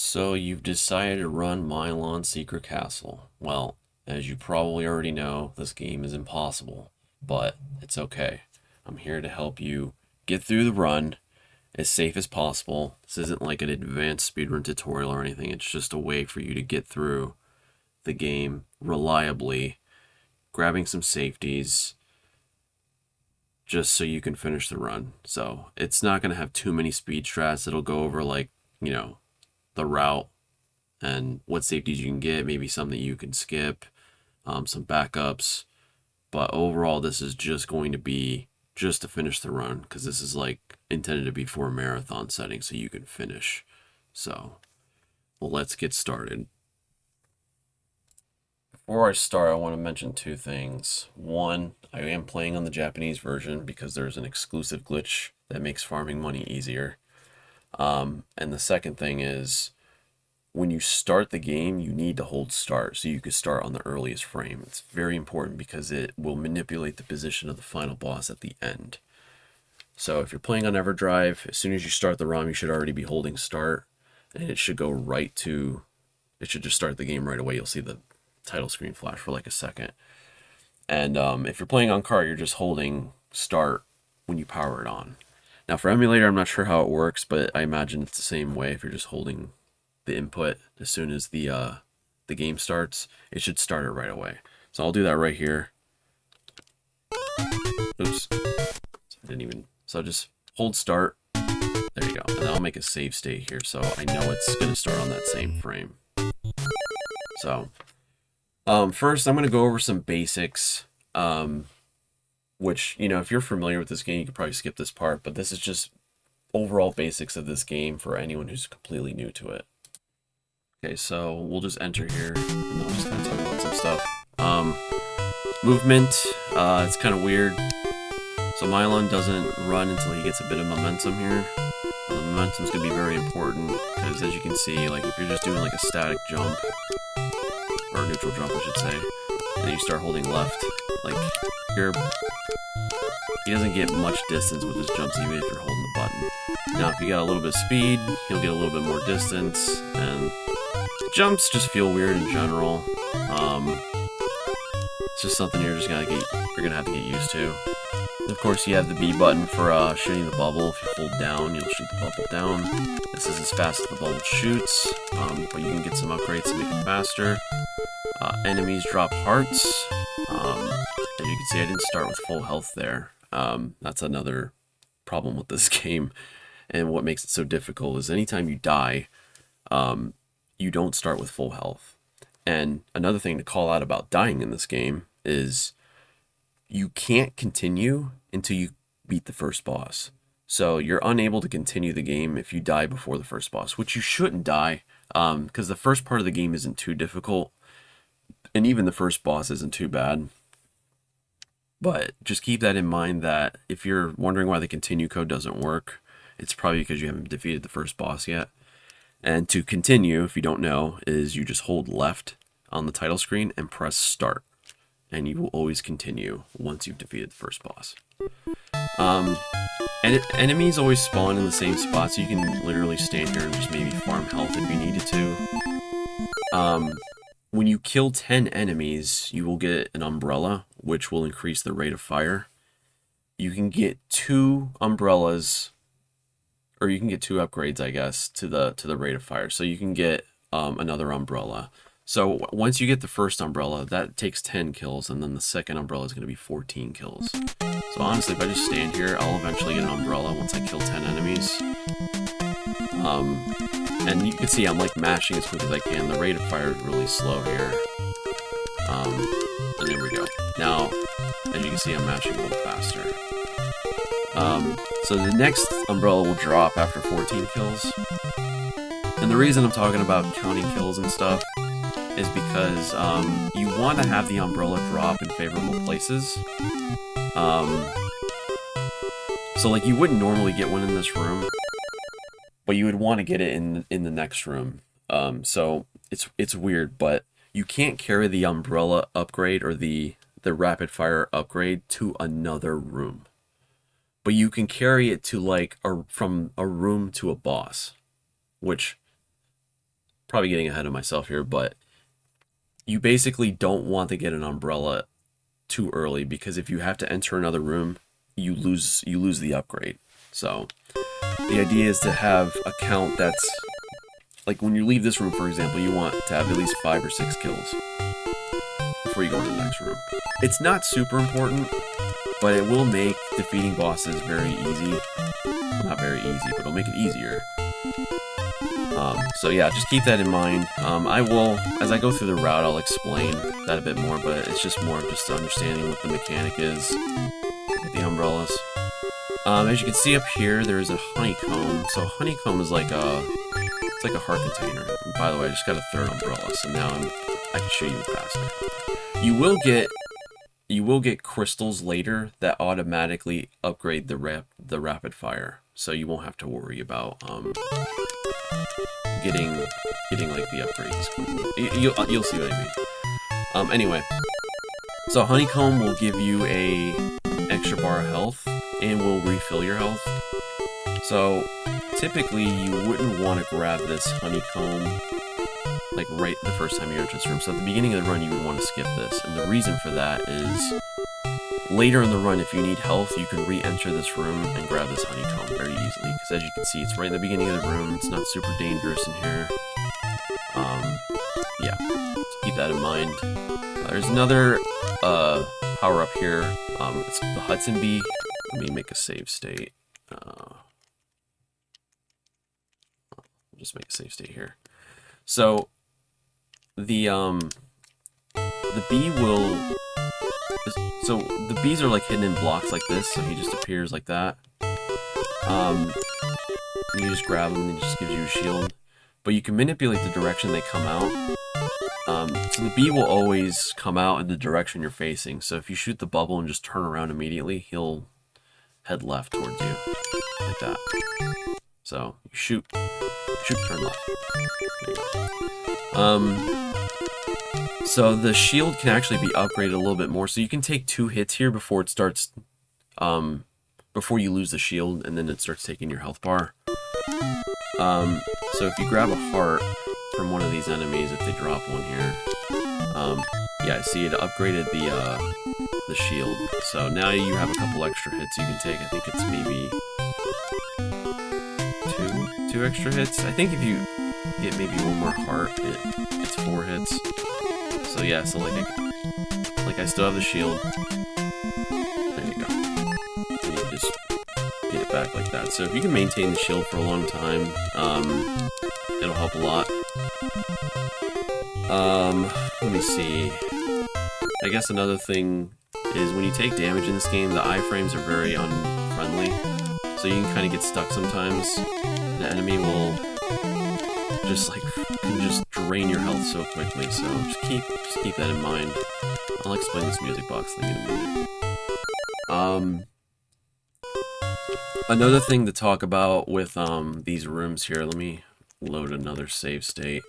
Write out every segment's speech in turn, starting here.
So you've decided to run Milon Secret Castle. Well, as you probably already know, this game is impossible, but it's okay. I'm here to help you get through the run as safe as possible. This isn't like an advanced speedrun tutorial or anything. It's just a way for you to get through the game reliably, grabbing some safeties, just so you can finish the run. So it's not going to have too many speed strats. It'll go over the route and what safeties you can get, maybe some that you can skip, some backups. But overall, this is just going to be just to finish the run, because this is like intended to be for a marathon setting so you can finish. So, well, let's get started. Before I start, I want to mention two things. One, I am playing on the Japanese version because there's an exclusive glitch that makes farming money easier. And the second thing is, when you start the game, you need to hold start so you can start on the earliest frame. It's very important because it will manipulate the position of the final boss at the end. So if you're playing on EverDrive, as soon as you start the ROM, you should already be holding start, and it should go right to, it should just start the game right away. You'll see the title screen flash for like a second. And if you're playing on cart, you're just holding start when you power it on. Now for emulator, I'm not sure how it works, but I imagine it's the same way. If you're just holding the input as soon as the game starts, it should start it right away. So I'll do that right here. Oops. So just hold start. There you go. And then I'll make a save state here so I know it's going to start on that same frame. So first I'm going to go over some basics, which, if you're familiar with this game, you could probably skip this part, but this is just overall basics of this game for anyone who's completely new to it. Okay, so we'll just enter here, and I'll just kind of talk about some stuff. Movement, it's kind of weird. So Milon doesn't run until he gets a bit of momentum here. The momentum's going to be very important, because as you can see, like if you're just doing like a static jump, or a neutral jump I should say, and then you start holding left, like he doesn't get much distance with his jumps even if you're holding the button. Now if you got a little bit of speed, he'll get a little bit more distance, and jumps just feel weird in general. It's just something you're gonna have to get used to. And of course, you have the B button for shooting the bubble. If you hold down, you'll shoot the bubble down. This is as fast as the bubble shoots, but you can get some upgrades to make it faster. Enemies drop hearts. As you can see, I didn't start with full health there. That's another problem with this game, and what makes it so difficult is anytime you die, you don't start with full health. And another thing to call out about dying in this game is you can't continue until you beat the first boss. So you're unable to continue the game if you die before the first boss, which you shouldn't die, because the first part of the game isn't too difficult, and even the first boss isn't too bad. But just keep that in mind, that if you're wondering why the continue code doesn't work, it's probably because you haven't defeated the first boss yet. And to continue, if you don't know, is you just hold left on the title screen and press start. And you will always continue once you've defeated the first boss. And enemies always spawn in the same spot, so you can literally stand here and just maybe farm health if you needed to. When you kill 10 enemies, you will get an umbrella, which will increase the rate of fire. You can get 2 umbrellas, or you can get 2 upgrades, I guess, to the rate of fire. So you can get another umbrella. So once you get the first umbrella, that takes 10 kills, and then the second umbrella is going to be 14 kills. So honestly, if I just stand here, I'll eventually get an umbrella once I kill 10 enemies. And you can see I'm like mashing as quick as I can. The rate of fire is really slow here. And there we go. Now, as you can see, I'm mashing a little faster. So the next umbrella will drop after 14 kills. And the reason I'm talking about counting kills and stuff is because you want to have the umbrella drop in favorable places. So like you wouldn't normally get one in this room, but you would want to get it in the next room. So it's weird, but you can't carry the umbrella upgrade or the rapid fire upgrade to another room. But you can carry it to like from a room to a boss, which probably getting ahead of myself here, but you basically don't want to get an umbrella too early, because if you have to enter another room, you lose the upgrade. So the idea is to have a count that's like, when you leave this room, for example, you want to have at least 5 or 6 kills before you go into the next room. It's not super important, but it will make defeating bosses very easy. Not very easy, but it'll make it easier. So yeah, just keep that in mind. I will, as I go through the route, I'll explain that a bit more, but it's just more of just understanding what the mechanic is with the umbrellas. As you can see up here, there is a honeycomb. So honeycomb is like it's like a heart container. And by the way, I just got a third umbrella, so now I can show you faster. You will get crystals later that automatically upgrade the rapid fire, so you won't have to worry about getting like the upgrades. You'll see what I mean. Anyway, so honeycomb will give you a extra bar of health and will refill your health. So typically you wouldn't want to grab this honeycomb like right the first time you enter this room. So at the beginning of the run you would want to skip this, and the reason for that is later in the run, if you need health, you can re-enter this room and grab this honeycomb very easily, because as you can see, it's right in the beginning of the room. It's not super dangerous in here. Yeah, so keep that in mind. There's another power up here. It's the Hudson Bee. Let me make a save state. Just make a save state here. So the bee will. So the bees are like hidden in blocks like this, so he just appears like that. You just grab him and he just gives you a shield. But you can manipulate the direction they come out. So the bee will always come out in the direction you're facing. So if you shoot the bubble and just turn around immediately, he'll head left towards you, like that. So you shoot, turn left. There you go. So the shield can actually be upgraded a little bit more. So you can take 2 hits here before it starts, before you lose the shield, and then it starts taking your health bar. So if you grab a heart from one of these enemies, if they drop one here, yeah, I see it upgraded the shield. So now you have a couple extra hits you can take. I think it's maybe two extra hits. I think if you get maybe one more heart, it's 4 hits. So yeah, so like I still have the shield. There you go. And you just get it back like that. So if you can maintain the shield for a long time, it'll help a lot. Let me see. I guess another thing is when you take damage in this game, the iframes are very unfriendly. So you can kind of get stuck sometimes. The enemy will just drain your health so quickly. So just keep that in mind. I'll explain this music box thing in a minute. Another thing to talk about with these rooms here. Let me load another save state.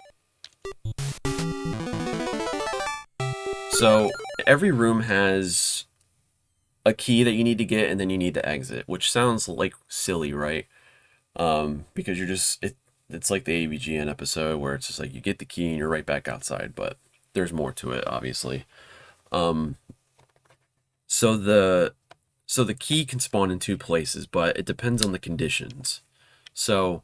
So every room has a key that you need to get, and then you need to exit, which sounds like silly, right? Because you're just it's like the AVGN episode where it's just like you get the key and you're right back outside, but there's more to it, obviously. So the key can spawn in 2 places, but it depends on the conditions. So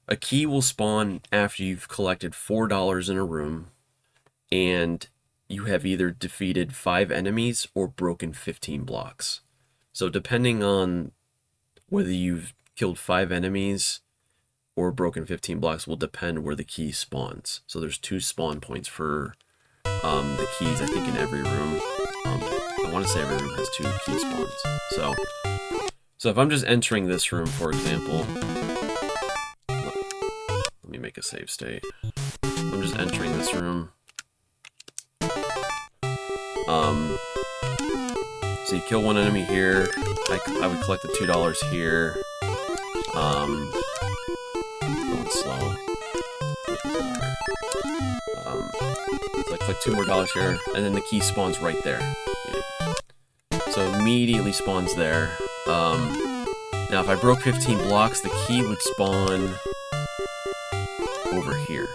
a key will spawn after you've collected $4 in a room, and you have either defeated 5 enemies or broken 15 blocks. So depending on whether you've killed 5 enemies or broken 15 blocks will depend where the key spawns. So there's 2 spawn points for the keys, I think, in every room. I want to say every room has 2 key spawns. So if I'm just entering this room, for example, let me make a save state. I'm just entering this room. So you kill one enemy here. I would collect the $2 here. Going slow. So I collect $2 more here, and then the key spawns right there. Yeah. So immediately spawns there. Now if I broke 15 blocks, the key would spawn over here.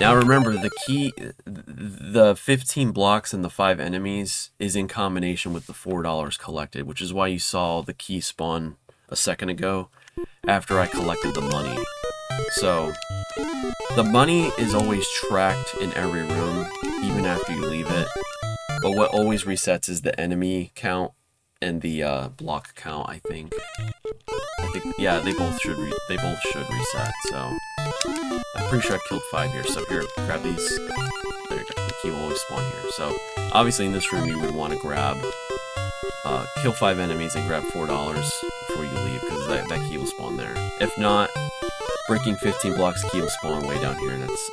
Now remember, the key, the 15 blocks and the 5 enemies is in combination with the $4 collected, which is why you saw the key spawn a second ago after I collected the money. So, the money is always tracked in every room, even after you leave it. But what always resets is the enemy count and the block count, I think. Yeah, they both should reset, so... I'm pretty sure I killed 5 here, so here, grab these. There you go, the key will always spawn here. So, obviously in this room you would want to grab... kill 5 enemies and grab $4 before you leave, because that key will spawn there. If not, breaking 15 blocks key will spawn way down here, and it's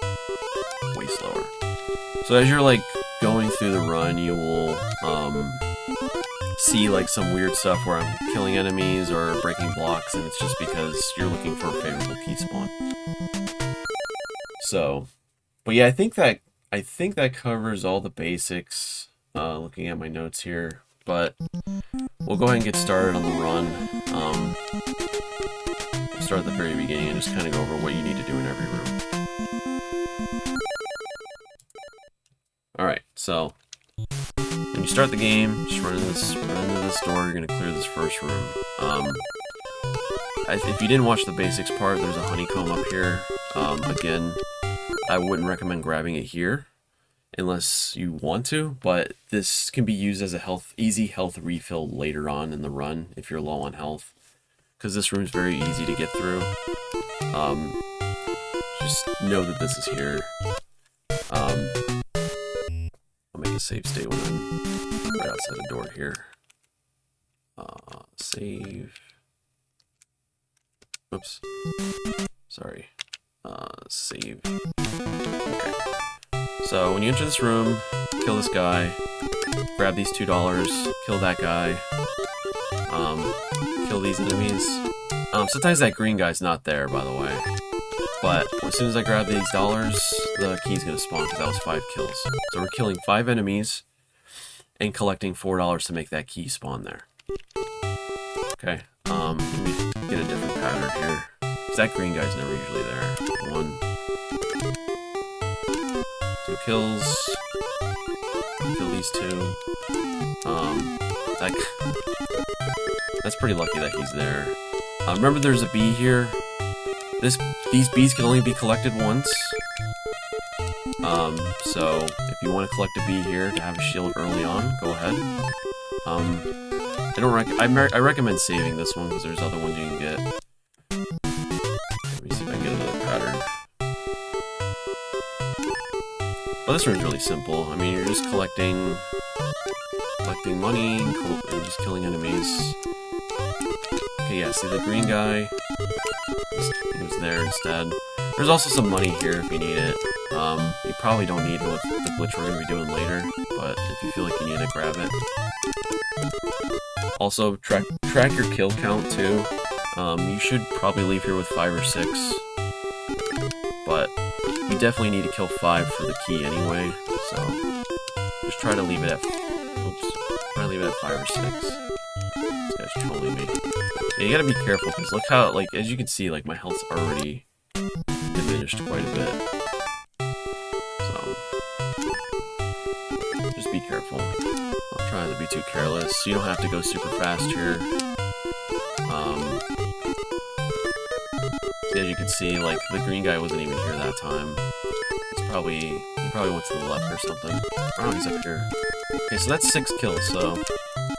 way slower. So as you're, like, going through the run, you will, see like some weird stuff where I'm killing enemies or breaking blocks, and it's just because you're looking for a favorable key spawn. So, but yeah, I think that covers all the basics. Looking at my notes here, but we'll go ahead and get started on the run. Start at the very beginning and just kind of go over what you need to do in every room. All right, so. When you start the game, just run into this door, you're going to clear this first room. If you didn't watch the basics part, there's a honeycomb up here. Again, I wouldn't recommend grabbing it here, unless you want to, but this can be used as a easy health refill later on in the run, if you're low on health. Because this room is very easy to get through. Just know that this is here. I'll make a save state when I'm right outside the door here. Save. Oops. Sorry. Save. Okay. So when you enter this room, kill this guy, grab these $2, kill that guy, kill these enemies. Sometimes that green guy's not there, by the way. But as soon as I grab these dollars, the key's gonna spawn because that was 5 kills. So we're killing 5 enemies and collecting $4 to make that key spawn there. Okay, let me get a different pattern here. Because that green guy's never usually there. 1, 2 kills. Kill these 2. That's pretty lucky that he's there. Remember there's a bee here. These bees can only be collected once. So if you want to collect a bee here to have a shield early on, go ahead. I recommend saving this one because there's other ones you can get. Let me see if I can get another pattern. Well, this one's really simple. I mean, you're just collecting money and just killing enemies. Okay, yeah, see the green guy? He was there instead. There's also some money here if you need it. You probably don't need it with the glitch we're going to be doing later, but if you feel like you need it, grab it. Also, track your kill count too. You should probably leave here with 5 or 6, but you definitely need to kill 5 for the key anyway, so just try to leave it at 5 or 6. This guy's trolling me. Yeah, you gotta be careful, because look how, like, as you can see, like, my health's already diminished quite a bit. So, just be careful. I'll try not to be too careless. You don't have to go super fast here. As you can see, like, the green guy wasn't even here that time. He probably went to the left or something. Oh, he's up here. Okay, so that's 6 kills, so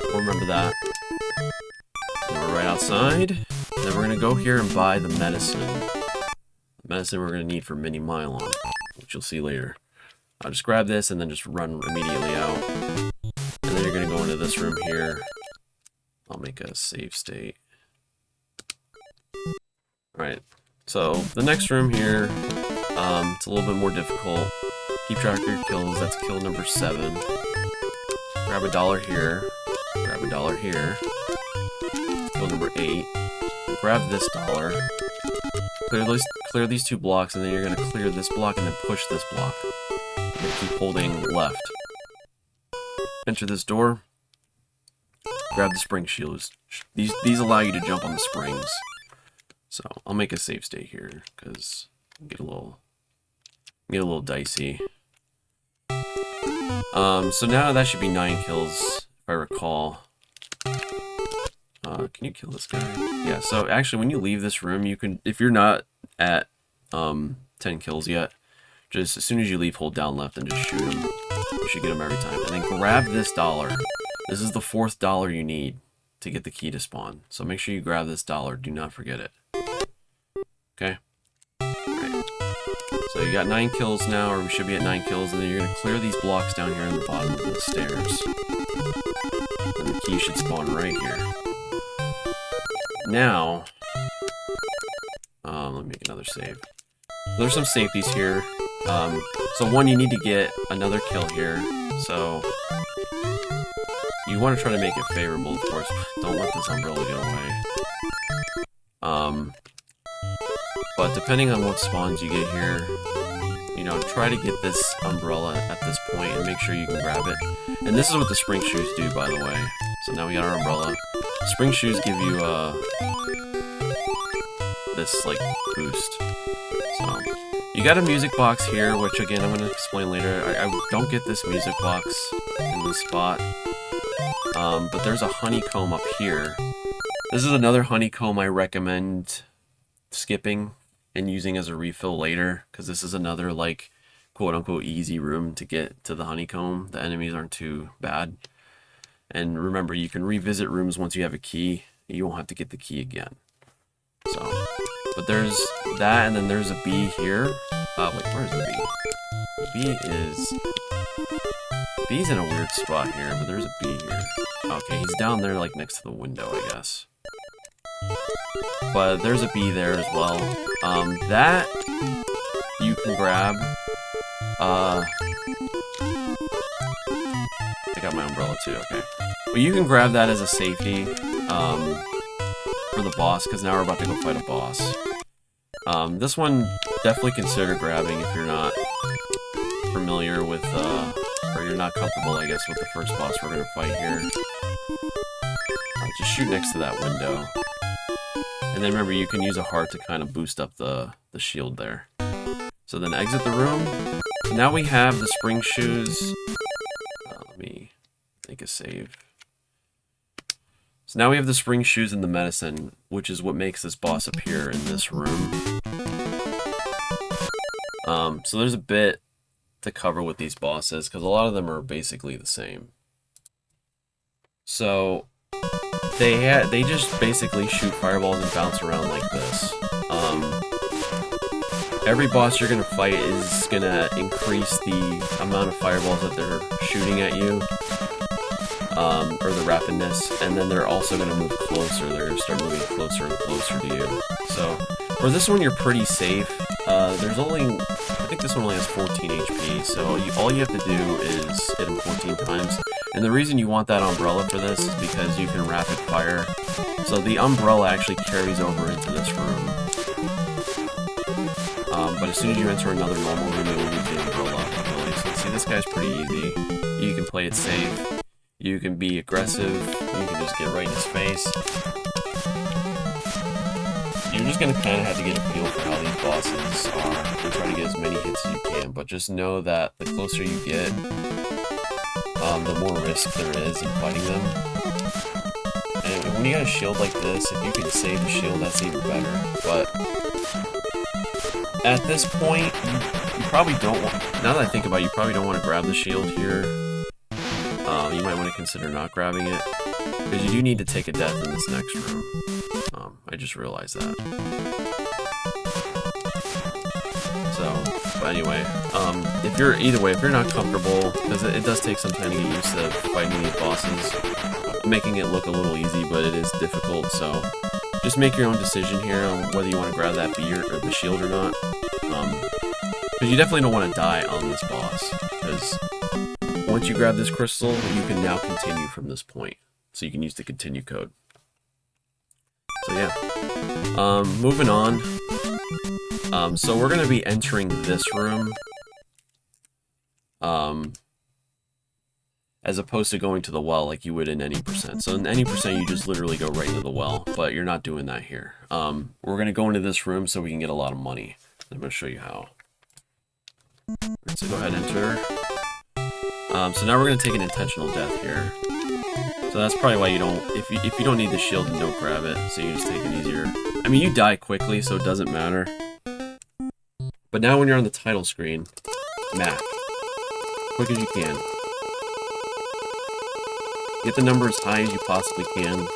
we'll remember that. Then we're right outside. Then we're gonna go here and buy the medicine. The medicine we're gonna need for mini Milon, which you'll see later. I'll just grab this and then just run immediately out. And then you're gonna go into this room here. I'll make a save state. Alright, so the next room here, it's a little bit more difficult. Keep track of your kills, that's kill number 7. Grab a $1 here, grab a $1 here. Kill number 8. Grab this $1. Clear these 2 blocks, and then you're gonna clear this block and then push this block. You're gonna keep holding left. Enter this door. Grab the spring shields. These allow you to jump on the springs. So I'll make a save state here because get a little Get a little dicey. So now that should be 9 kills, if I recall. Can you kill this guy? Yeah, so actually when you leave this room, you can, if you're not at 10 kills yet, just as soon as you leave, hold down left and just shoot him. You should get him every time. And then grab this dollar. This is the 4th dollar you need to get the key to spawn. So make sure you grab this dollar. Do not forget it. Okay? Alright. So you got 9 kills now, or we should be at 9 kills, and then you're going to clear these blocks down here in the bottom of the stairs. And the key should spawn right here. Now, let me make another save. There's some safeties here. So one, you need to get another kill here. So you want to try to make it favorable, of course. Don't let this umbrella get away. But depending on what spawns you get here, you know, try to get this umbrella at this point and make sure you can grab it. And this is what the spring shoes do, by the way. So now we got our umbrella. Spring shoes give you this like boost. So you got a music box here, which again I'm going to explain later. I don't get this music box in this spot, but there's a honeycomb up here. This is another honeycomb I recommend skipping and using as a refill later, because this is another like quote-unquote easy room to get to the honeycomb. The enemies aren't too bad. And remember, you can revisit rooms once you have a key. You won't have to get the key again. So, but there's that, and then there's a bee here. Wait, where's the bee? The bee is... Bee's in a weird spot here, but there's a bee here. Okay, he's down there, like, next to the window, I guess. But there's a bee there as well. That you can grab. I got my umbrella too, okay. But you can grab that as a safety for the boss, because now we're about to go fight a boss. This one, definitely consider grabbing if you're not familiar with, or you're not comfortable, I guess, with the first boss we're going to fight here. Just shoot next to that window. And then remember, you can use a heart to kind of boost up the shield there. So then exit the room. So now we have the spring shoes. Let me make a save. So now we have the spring shoes and the medicine, which is what makes this boss appear in this room. So there's a bit to cover with these bosses, because a lot of them are basically the same. So they just basically shoot fireballs and bounce around like this. Every boss you're going to fight is going to increase the amount of fireballs that they're shooting at you, or the rapidness, and then they're also going to move closer. They're going to start moving closer and closer to you. So for this one, you're pretty safe. There's only, I think this one only has 14 HP, so all you have to do is hit them 14 times. And the reason you want that umbrella for this is because you can rapid fire. So the umbrella actually carries over into this room. But as soon as you enter another normal room, it will leave the umbrella ability. So see, this guy's pretty easy. You can play it safe. You can be aggressive. You can just get right in his face. You're just going to kind of have to get a feel for how these bosses are and try to get as many hits as you can. But just know that the closer you get, the more risk there is in fighting them. And when you got a shield like this, if you can save the shield, that's even better. But at this point, you probably don't want, now that I think about it, you probably don't want to grab the shield here. You might want to consider not grabbing it, because you do need to take a death in this next room. I just realized that. So, but anyway, if you're, either way, if you're not comfortable, because it does take some time to get used to fighting these bosses, making it look a little easy, but it is difficult, so just make your own decision here on whether you want to grab that bee or the shield or not. Because you definitely don't want to die on this boss, because once you grab this crystal, you can now continue from this point. So you can use the continue code. So yeah. Moving on. So we're going to be entering this room. As opposed to going to the well like you would in any percent. So in any percent, you just literally go right into the well, but you're not doing that here. We're going to go into this room so we can get a lot of money. I'm going to show you how. So go ahead and enter. So now we're going to take an intentional death here. So that's probably why you don't, if you don't need the shield, then don't grab it. So you just take it easier. I mean, you die quickly, so it doesn't matter. But now when you're on the title screen, math. Quick as you can. Get the number as high as you possibly can.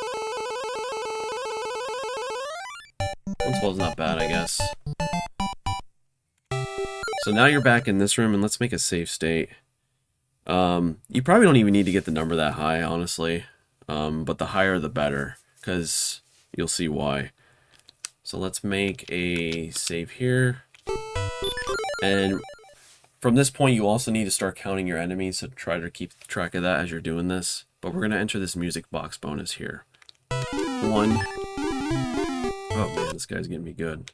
112 is not bad, I guess. So now you're back in this room, and let's make a save state. You probably don't even need to get the number that high, honestly. But the higher the better, because you'll see why. So let's make a save here. And from this point, you also need to start counting your enemies, so try to keep track of that as you're doing this. But we're going to enter this music box bonus here. 1. Oh man, this guy's getting me good.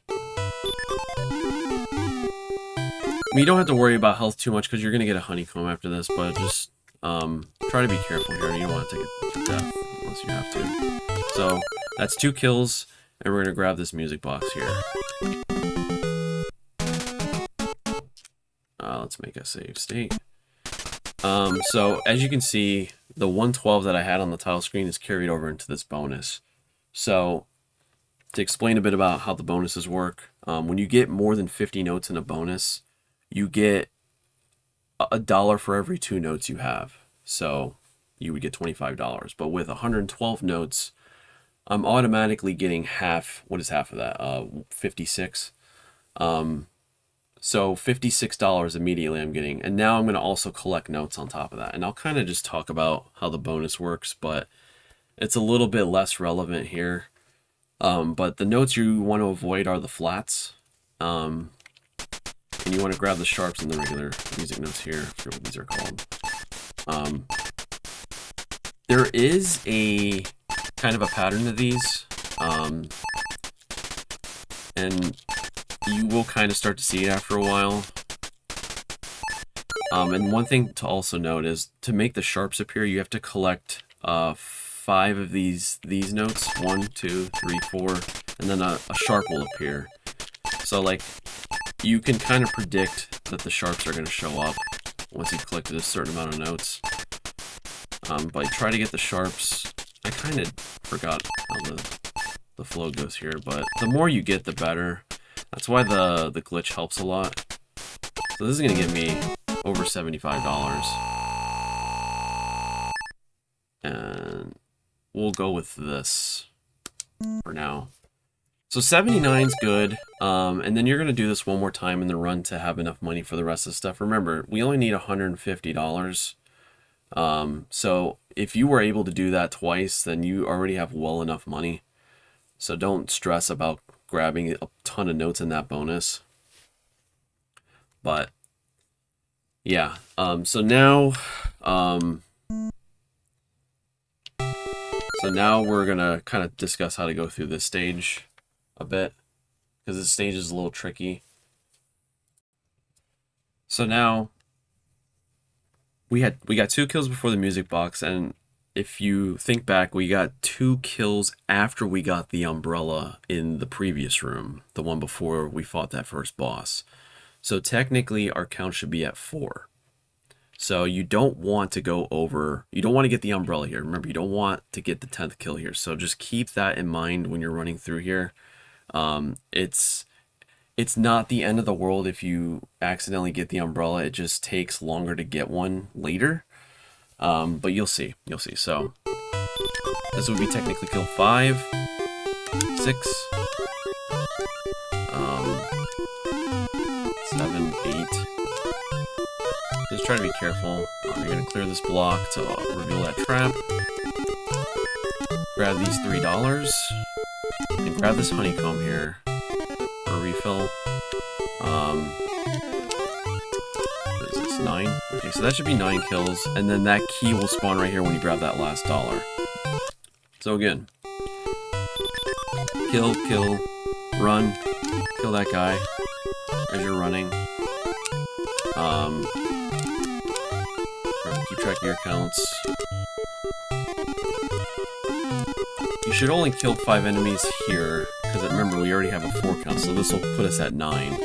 I mean, you don't have to worry about health too much because you're going to get a honeycomb after this, but just try to be careful here. You don't want to take it to death unless you have to. So that's 2 kills, and we're going to grab this music box here. Let's make a save state. So as you can see, the 112 that I had on the title screen is carried over into this bonus. So to explain a bit about how the bonuses work, when you get more than 50 notes in a bonus, you get $1 for every 2 notes you have. So you would get $25. But with 112 notes, I'm automatically getting half. What is half of that? 56. So $56 immediately I'm getting. And now I'm going to also collect notes on top of that. And I'll kind of just talk about how the bonus works, but it's a little bit less relevant here. But the notes you want to avoid are the flats. And you want to grab the sharps and the regular music notes here. I forget what these are called. There is a kind of a pattern to these. And you will kind of start to see it after a while. And one thing to also note is to make the sharps appear, you have to collect 5 of these notes. 1, 2, 3, 4, and then a sharp will appear. So like you can kind of predict that the sharps are going to show up once you've collected a certain amount of notes. But try to get the sharps. I kind of forgot how the flow goes here, but the more you get, the better. That's why the glitch helps a lot. So this is going to get me over $75. And we'll go with this for now. So 79's good. And then you're going to do this one more time in the run to have enough money for the rest of the stuff. Remember, we only need $150. So if you were able to do that twice, then you already have well enough money. So don't stress about grabbing a ton of notes in that bonus. But yeah, so now we're gonna kind of discuss how to go through this stage a bit, because this stage is a little tricky. So now we got 2 kills before the music box, and if you think back, we got 2 kills after we got the umbrella in the previous room, the one before we fought that first boss. So technically our count should be at 4. So you don't want to go over, you don't want to get the umbrella here. Remember, you don't want to get the 10th kill here. So just keep that in mind when you're running through here. It's not the end of the world if you accidentally get the umbrella. It just takes longer to get one later. But you'll see. So this would be technically kill 5, 6, 7, 8. Just try to be careful. You're going to clear this block to reveal that trap. Grab these $3 and grab this honeycomb here for a refill. What is this, 9? Okay, so that should be 9 kills, and then that key will spawn right here when you grab that last $1. So again, kill, run, kill that guy as you're running. Keep track of your counts. You should only kill 5 enemies here, because remember, we already have a 4 count, so this will put us at 9.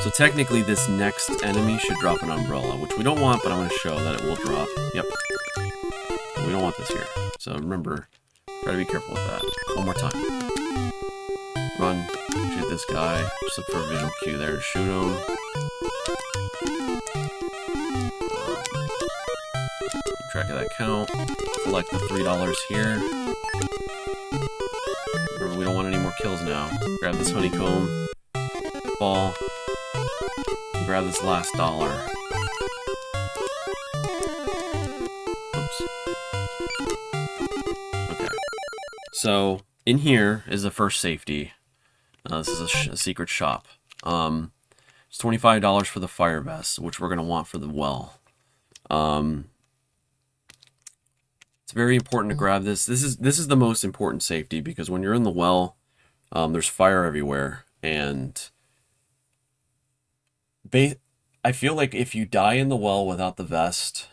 So technically this next enemy should drop an umbrella, which we don't want, but I'm going to show that it will drop. Yep. We don't want this here. So remember, try to be careful with that. One more time. Run, shoot this guy. Just look for a visual cue there to shoot him. Keep track of that count. Collect the $3 here. Remember, we don't want any more kills now. Grab this honeycomb. Fall. Grab this last dollar. Oops. Okay. So, in here is the first safety. This is a secret shop. It's $25 for the fire vest, which we're going to want for the well. It's very important to grab this. This is the most important safety, because when you're in the well, there's fire everywhere, and I feel like if you die in the well without the vest,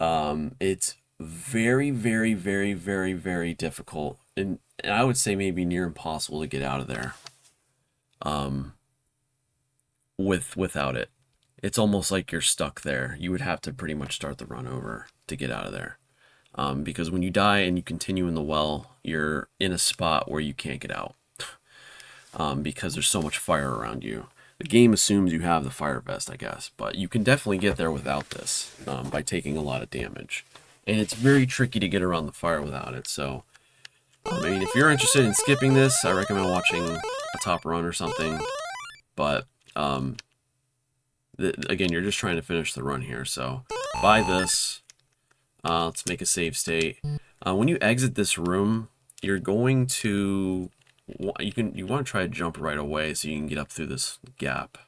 it's very, very, very, very, very difficult, and I would say maybe near impossible to get out of there. Without it, it's almost like you're stuck there. You would have to pretty much start the run over to get out of there, because when you die and you continue in the well, you're in a spot where you can't get out, because there's so much fire around you. The game assumes you have the fire vest, I guess, but you can definitely get there without this, by taking a lot of damage. And it's very tricky to get around the fire without it, so I mean, if you're interested in skipping this, I recommend watching a top run or something, but again, you're just trying to finish the run here, so buy this. Let's make a save state. When you exit this room, you're going to... You want to try to jump right away so you can get up through this gap.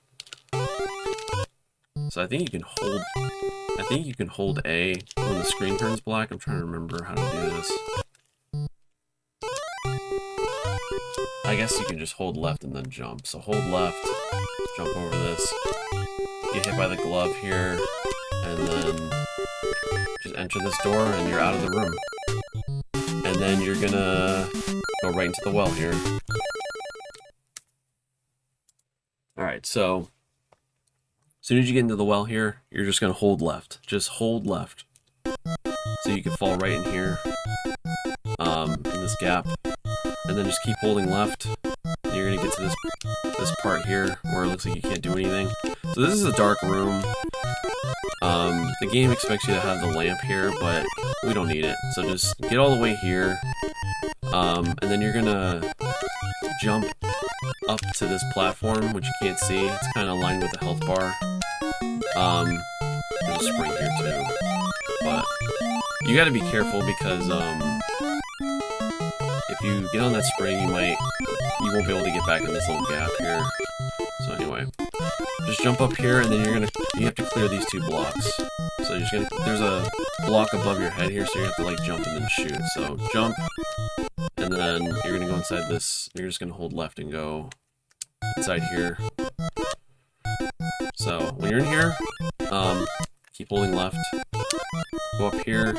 So I think you can hold A when the screen turns black. I'm trying to remember how to do this. I guess you can just hold left and then jump. So hold left, jump over this, get hit by the glove here, and then just enter this door and you're out of the room. And then you're gonna go right into the well here. Alright, so as soon as you get into the well here, you're just gonna hold left. Just hold left. So you can fall right in here, in this gap. And then just keep holding left. And you're gonna get to this part here where it looks like you can't do anything. So this is a dark room. The game expects you to have the lamp here, but we don't need it. So just get all the way here, and then you're gonna jump up to this platform, which you can't see. It's kind of aligned with the health bar. There's a spring here too, but you got to be careful because if you get on that spring, you won't be able to get back in this little gap here. So anyway, just jump up here, and then you have to clear these two blocks. So there's a block above your head here, so you have to like jump and then shoot. So jump, and then you're gonna go inside this. You're just gonna hold left and go inside here. So when you're in here, keep holding left. Go up here,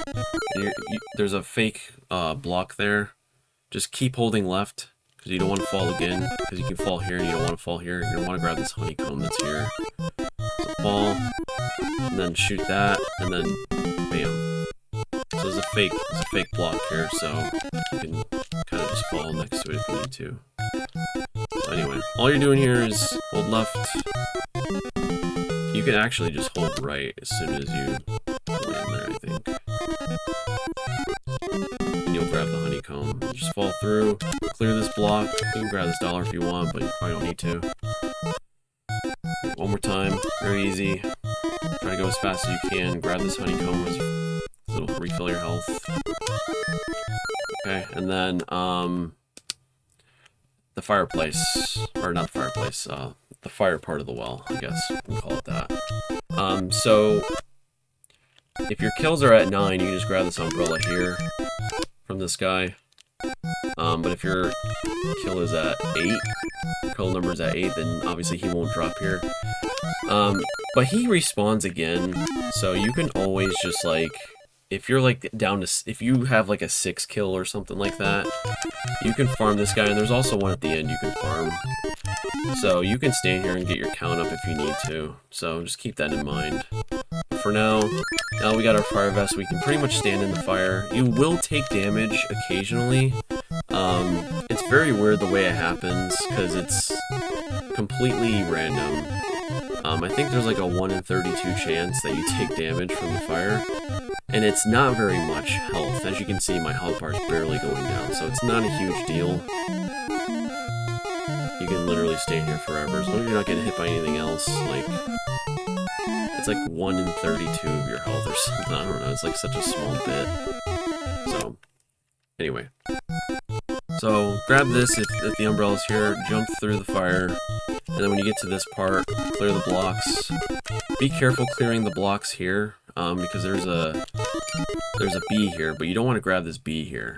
and there's a fake block there. Just keep holding left, because you don't want to fall again, because you can fall here and you don't want to fall here. You're going to want to grab this honeycomb that's here. So fall, and then shoot that, and then bam. So there's a fake block here, so you can kind of just fall next to it if you need to. So anyway, all you're doing here is hold left. You can actually just hold right as soon as you land there, I think. And you'll grab the honeycomb. You just fall through, clear this block. You can grab this dollar if you want, but you probably don't need to. One more time, very easy. Try to go as fast as you can. Grab this honeycomb as it'll refill your health. Okay, and then the fireplace, or not the fireplace, the fire part of the well, I guess we can call it that. So if your kills are at 9, you can just grab this umbrella here from this guy. But if your kill is at 8, your kill number is at 8, then obviously he won't drop here. But he respawns again, so you can always just like, if you're like down to, if you have like a 6 kill or something like that, you can farm this guy, and there's also one at the end you can farm. So you can stand here and get your count up if you need to. So just keep that in mind. For now we got our fire vest. We can pretty much stand in the fire. You will take damage occasionally. It's very weird the way it happens because it's completely random. I think there's like a 1 in 32 chance that you take damage from the fire. And it's not very much health. As you can see, my health bar is barely going down, so it's not a huge deal. You can literally stand here forever, as long as you're not getting hit by anything else. Like, it's like 1 in 32 of your health or something. I don't know, it's like such a small bit. So, anyway. So, grab this if the umbrella's here, jump through the fire, and then when you get to this part, clear the blocks. Be careful clearing the blocks here, because there's a bee here, but you don't want to grab this bee here.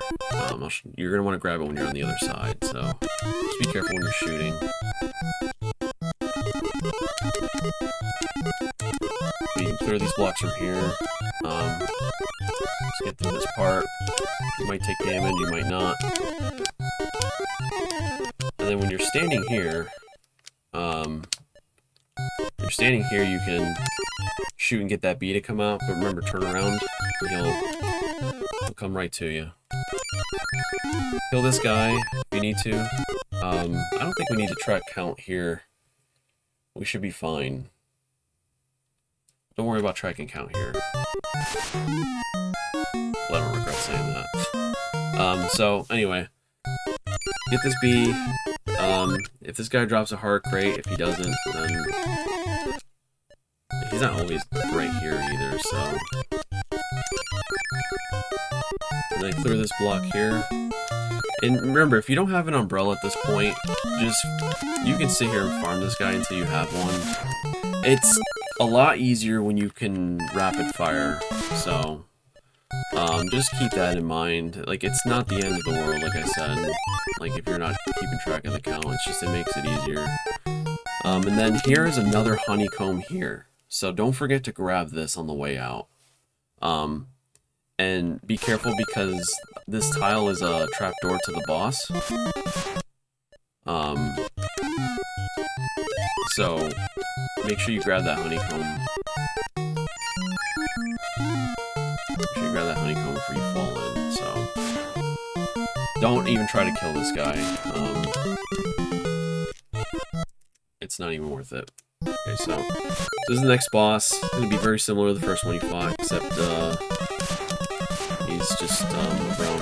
You're going to want to grab it when you're on the other side, so just be careful when you're shooting. But you can clear these blocks from here. Let's get through this part. You might take damage, you might not. And then when you're standing here, you can shoot and get that bee to come out, but remember, turn around, and he'll come right to you. Kill this guy if you need to. I don't think we need to track count here. We should be fine. Don't worry about tracking count here. Well, I don't regret saying that. So, anyway. Get this bee. If this guy drops a heart, great. If he doesn't, then... He's not always right here either, so... And then clear this block here. And remember, if you don't have an umbrella at this point, you can sit here and farm this guy until you have one. It's a lot easier when you can rapid fire, so... just keep that in mind. Like, it's not the end of the world, like I said. Like, if you're not keeping track of the count, it's just, it makes it easier. And then here is another honeycomb here. So don't forget to grab this on the way out. And be careful because this tile is a trapdoor to the boss. So make sure you grab that honeycomb. Make sure you grab that honeycomb before you fall in, so... Don't even try to kill this guy. It's not even worth it. Okay, so this is the next boss. It's going to be very similar to the first one you fought, except he's just a brown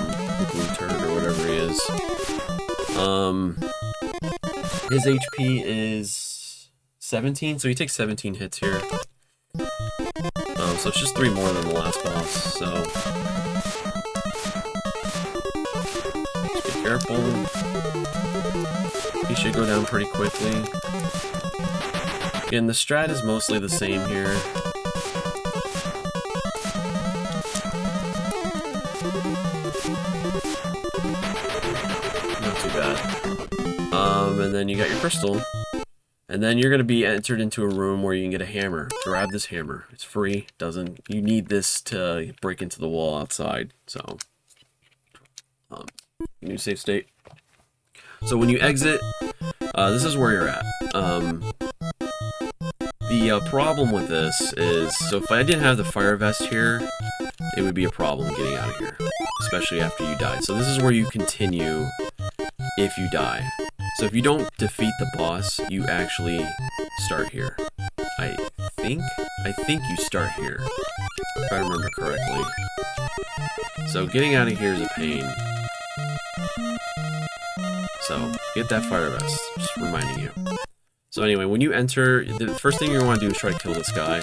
blue turd or whatever he is. His HP is 17, so he takes 17 hits here. So it's just 3 more than the last boss, so... Just be careful. He should go down pretty quickly. Again, the strat is mostly the same here. Not too bad. And then you got your crystal. And then you're going to be entered into a room where you can get a hammer. Grab this hammer. It's free. You need this to break into the wall outside. So, new save state. So when you exit, this is where you're at. The problem with this is, so if I didn't have the fire vest here, it would be a problem getting out of here. Especially after you die. So this is where you continue if you die. So if you don't defeat the boss, you actually start here. I think you start here, if I remember correctly. So getting out of here is a pain. So get that fire vest, just reminding you. So anyway, when you enter, the first thing you want to do is try to kill this guy.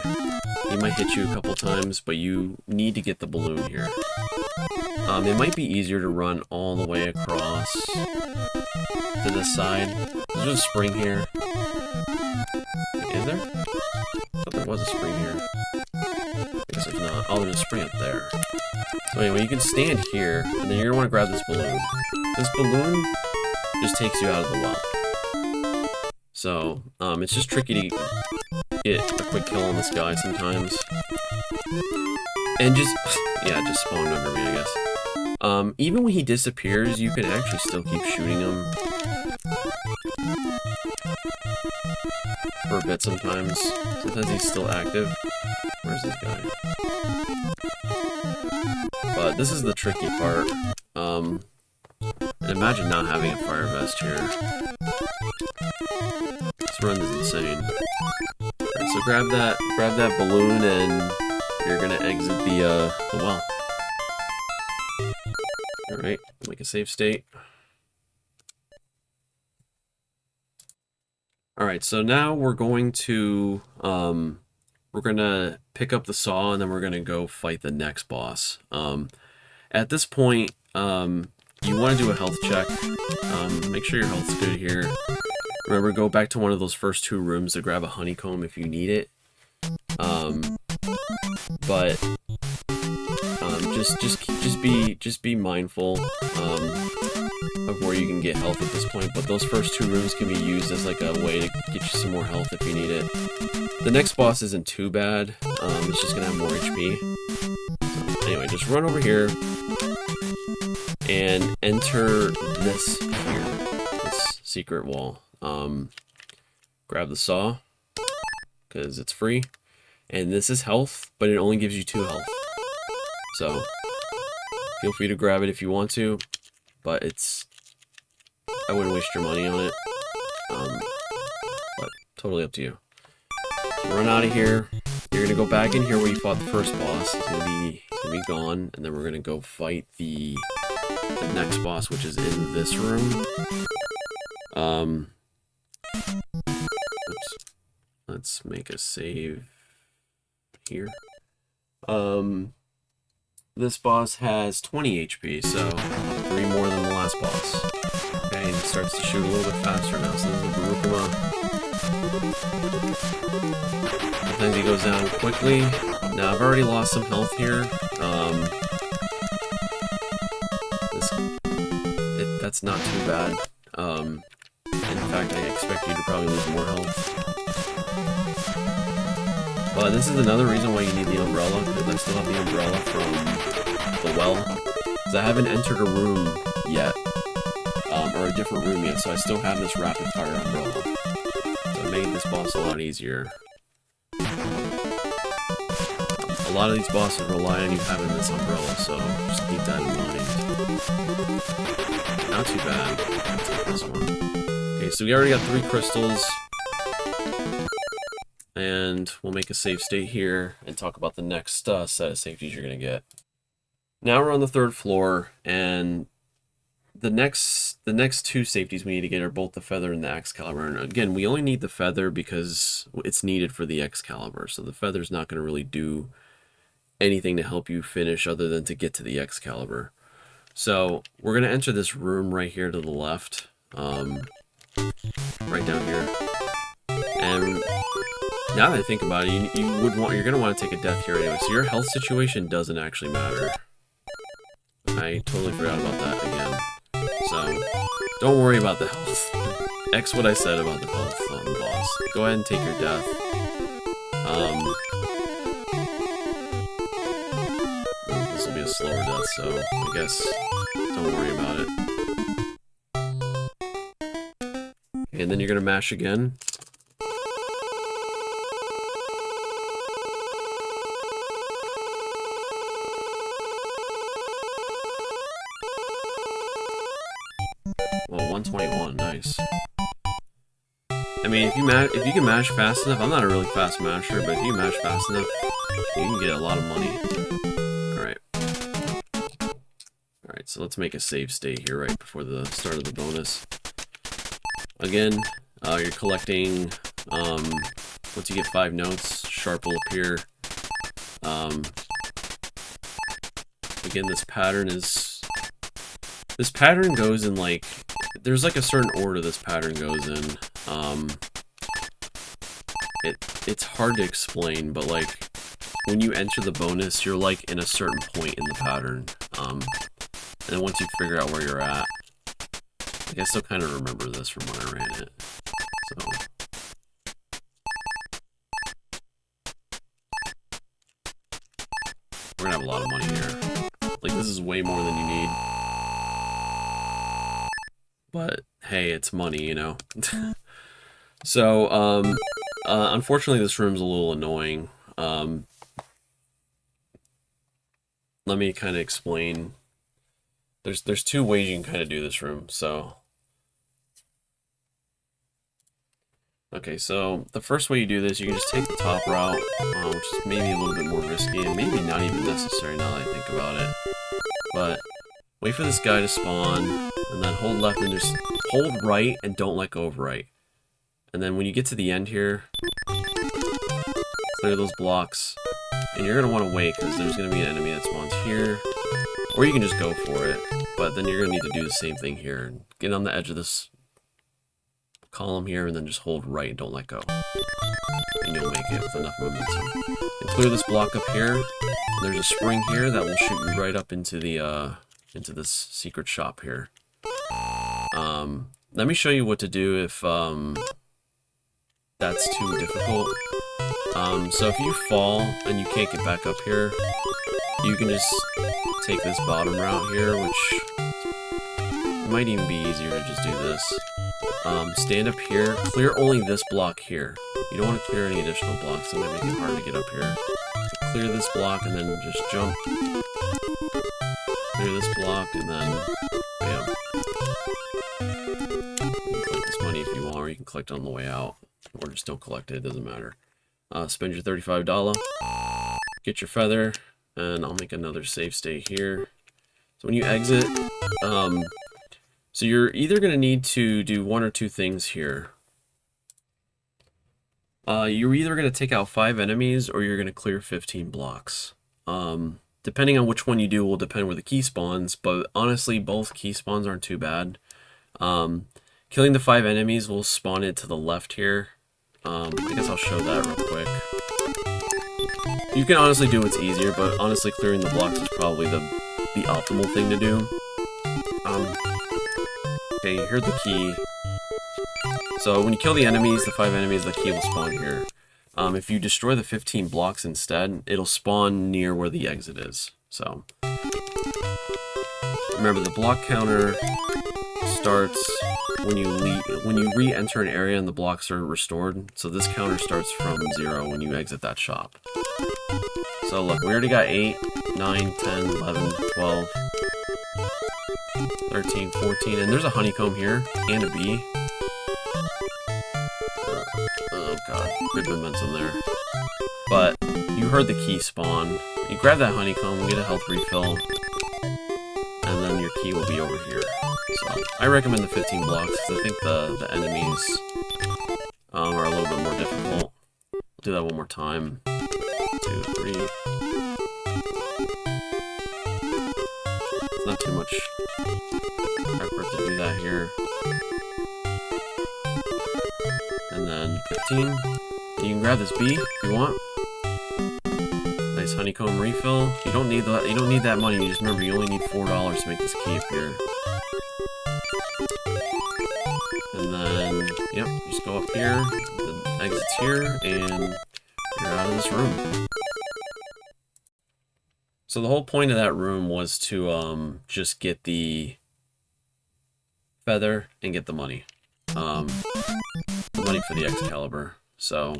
He might hit you a couple times, but you need to get the balloon here. It might be easier to run all the way across to this side. There's a spring here. Is there? I thought there was a spring here. I guess there's not. Oh, there's a spring up there. So anyway, you can stand here, and then you're going to want to grab this balloon. This balloon just takes you out of the well. So, it's just tricky to get a quick kill on this guy sometimes. And just, yeah, just spawned under me, I guess. Even when he disappears, you can actually still keep shooting him. for a bit sometimes. Sometimes he's still active. Where's this guy? But this is the tricky part. And imagine not having a fire vest here. This run is insane. Alright, so grab that balloon and you're gonna exit the well. Alright, make a save state. Alright, so now we're going to pick up the saw and then we're gonna go fight the next boss. At this point, you want to do a health check. Make sure your health's good here. Remember, go back to one of those first two rooms to grab a honeycomb if you need it. But just be mindful of where you can get health at this point. But those first two rooms can be used as like a way to get you some more health if you need it. The next boss isn't too bad. It's just gonna have more HP. So anyway, just run over here and enter this here, this secret wall. Grab the saw because it's free, and this is health, but it only gives you 2 health. So feel free to grab it if you want to, but I wouldn't waste your money on it. But totally up to you. So run out of here. You're gonna go back in here where you fought the first boss. He's gonna be gone, and then we're gonna go fight the next boss, which is in this room. Oops. Let's make a save here. This boss has 20 HP, so 3 more than the last boss. Okay, and he starts to shoot a little bit faster now, so this is Barukama. Sometimes he goes down quickly. Now, I've already lost some health here. That's not too bad. In fact, I expect you to probably lose more health. But this is another reason why you need the umbrella, because I still have the umbrella from the well. Because I haven't entered a room yet, or a different room yet, so I still have this rapid fire umbrella. So it made this boss a lot easier. A lot of these bosses rely on you having this umbrella, so just keep that in mind. Not too bad. Let's take this one. Okay, so we already got 3 crystals. And we'll make a save state here and talk about the next set of safeties you're going to get. Now we're on the 3rd floor, and the next 2 safeties we need to get are both the feather and the Excalibur. And again, we only need the feather because it's needed for the Excalibur, so the feather's not going to really do anything to help you finish other than to get to the Excalibur. So we're going to enter this room right here to the left, right down here. And now that I think about it, you're going to want to take a death here anyway, so your health situation doesn't actually matter. I totally forgot about that again. So, don't worry about the health. X what I said about the health on the boss. Go ahead and take your death. This will be a slower death, so I guess don't worry about it. And then you're going to mash again. Well, 121, nice. I mean, if you can mash fast enough, I'm not a really fast masher, but if you mash fast enough, you can get a lot of money. Alright. Alright, so let's make a save state here right before the start of the bonus. Again, you're collecting, once you get 5 notes, sharp will appear. Again, this pattern goes in like, there's like a certain order this pattern goes in. It's hard to explain, but like, when you enter the bonus, you're like in a certain point in the pattern. And then once you figure out where you're at, I guess I'll kind of remember this from when I ran it. So. We're gonna have a lot of money here. Like, this is way more than you need. But, hey, it's money, you know? So, Unfortunately, this room's a little annoying. Let me kind of explain. There's two ways you can kind of do this room. So, okay, so the first way you do this, you can just take the top route, which is maybe a little bit more risky and maybe not even necessary now that I think about it. But wait for this guy to spawn, and then hold left and just hold right and don't let go of right. And then when you get to the end here, clear those blocks. And you're going to want to wait because there's going to be an enemy that spawns here. Or you can just go for it. But then you're going to need to do the same thing here. Get on the edge of this column here and then just hold right and don't let go. And you'll make it with enough momentum. And clear this block up here. There's a spring here that will shoot you right up into the into this secret shop here. Let me show you what to do if that's too difficult. So if you fall and you can't get back up here, you can just take this bottom route here, which might even be easier to just do this. Stand up here, clear only this block here. You don't want to clear any additional blocks, that might make it hard to get up here. So clear this block and then just jump. Clear this block and then, bam. You can collect this money if you want, or you can collect it on the way out. Or just don't collect it, it doesn't matter. Spend your $35, get your feather, and I'll make another save state here. So when you exit, so you're either going to need to do one or two things here. You're either going to take out 5 enemies or you're going to clear 15 blocks. Depending on which one you do will depend where the key spawns, but honestly both key spawns aren't too bad. Killing the 5 enemies will spawn it to the left here. I guess I'll show that real quick. You can honestly do what's easier, but honestly clearing the blocks is probably the optimal thing to do. Okay, here's the key. So when you kill the enemies, the 5 enemies, the key will spawn here. If you destroy the 15 blocks instead, it'll spawn near where the exit is. So remember, the block counter starts when you re-enter an area and the blocks are restored. So this counter starts from 0 when you exit that shop. So look, we already got 8, 9, 10, 11, 12, 13, 14, and there's a honeycomb here and a bee. Oh god, good momentum there. But you heard the key spawn. You grab that honeycomb, get a health refill, and then your key will be over here. So I recommend the 15 blocks because I think the enemies are a little bit more difficult. I'll do that one more time. 2, 3. It's not too much effort to do that here. And then 15. You can grab this bee if you want. Nice honeycomb refill. You don't need that. You don't need that money. You just remember you only need $4 to make this key appear. And then, yep, just go up here. The exit's here, and you're out of this room. So the whole point of that room was to just get the feather and get the money. The money for the Excalibur. So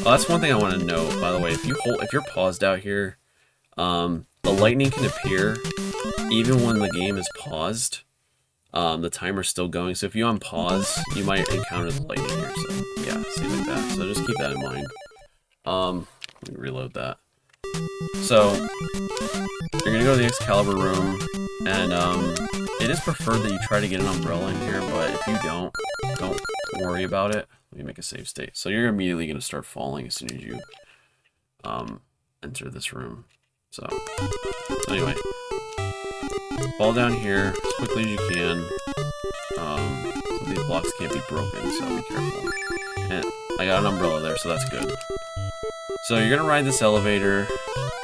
that's one thing I want to note, by the way. If you're paused out here, the lightning can appear even when the game is paused. The timer's still going, so if you unpause, you might encounter the lightning here. So yeah, see like that. So just keep that in mind. Let me reload that. So you're gonna go to the Excalibur room, and it is preferred that you try to get an umbrella in here, but if you don't worry about it. Let me make a save state. So you're immediately gonna start falling as soon as you enter this room. So anyway, fall down here as quickly as you can. So these blocks can't be broken, so be careful. And I got an umbrella there, so that's good. So you're gonna ride this elevator,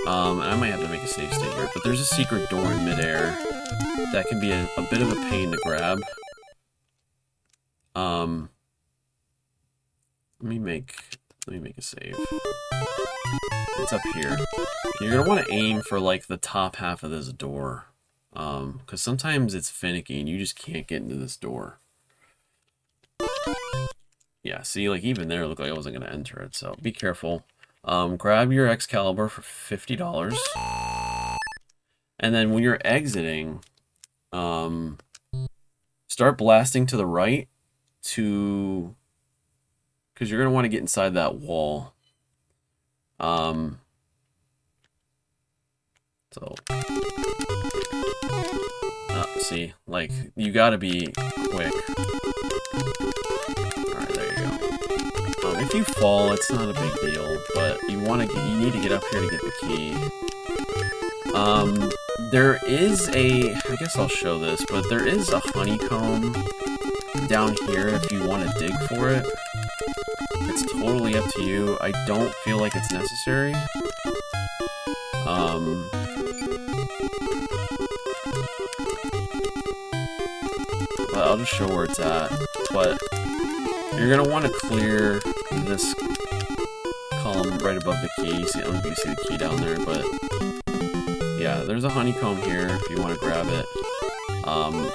and I might have to make a save state here, but there's a secret door in midair that can be a bit of a pain to grab. Let me make a save. It's up here. You're gonna want to aim for like the top half of this door, because sometimes it's finicky and you just can't get into this door. Yeah, see, like even there, it looked like I wasn't gonna enter it, so be careful. Grab your Excalibur for $50, and then when you're exiting, start blasting to the right to, because you're gonna want to get inside that wall. So, see, like you gotta be quick. Alright, there you go. If you fall, it's not a big deal, but you need to get up here to get the key. There is I guess I'll show this, but there is a honeycomb down here if you want to dig for it. It's totally up to you. I don't feel like it's necessary. But I'll just show where it's at. But you're gonna want to clear this column right above the key. See, I don't know if you see the key down there, but yeah, there's a honeycomb here if you want to grab it. And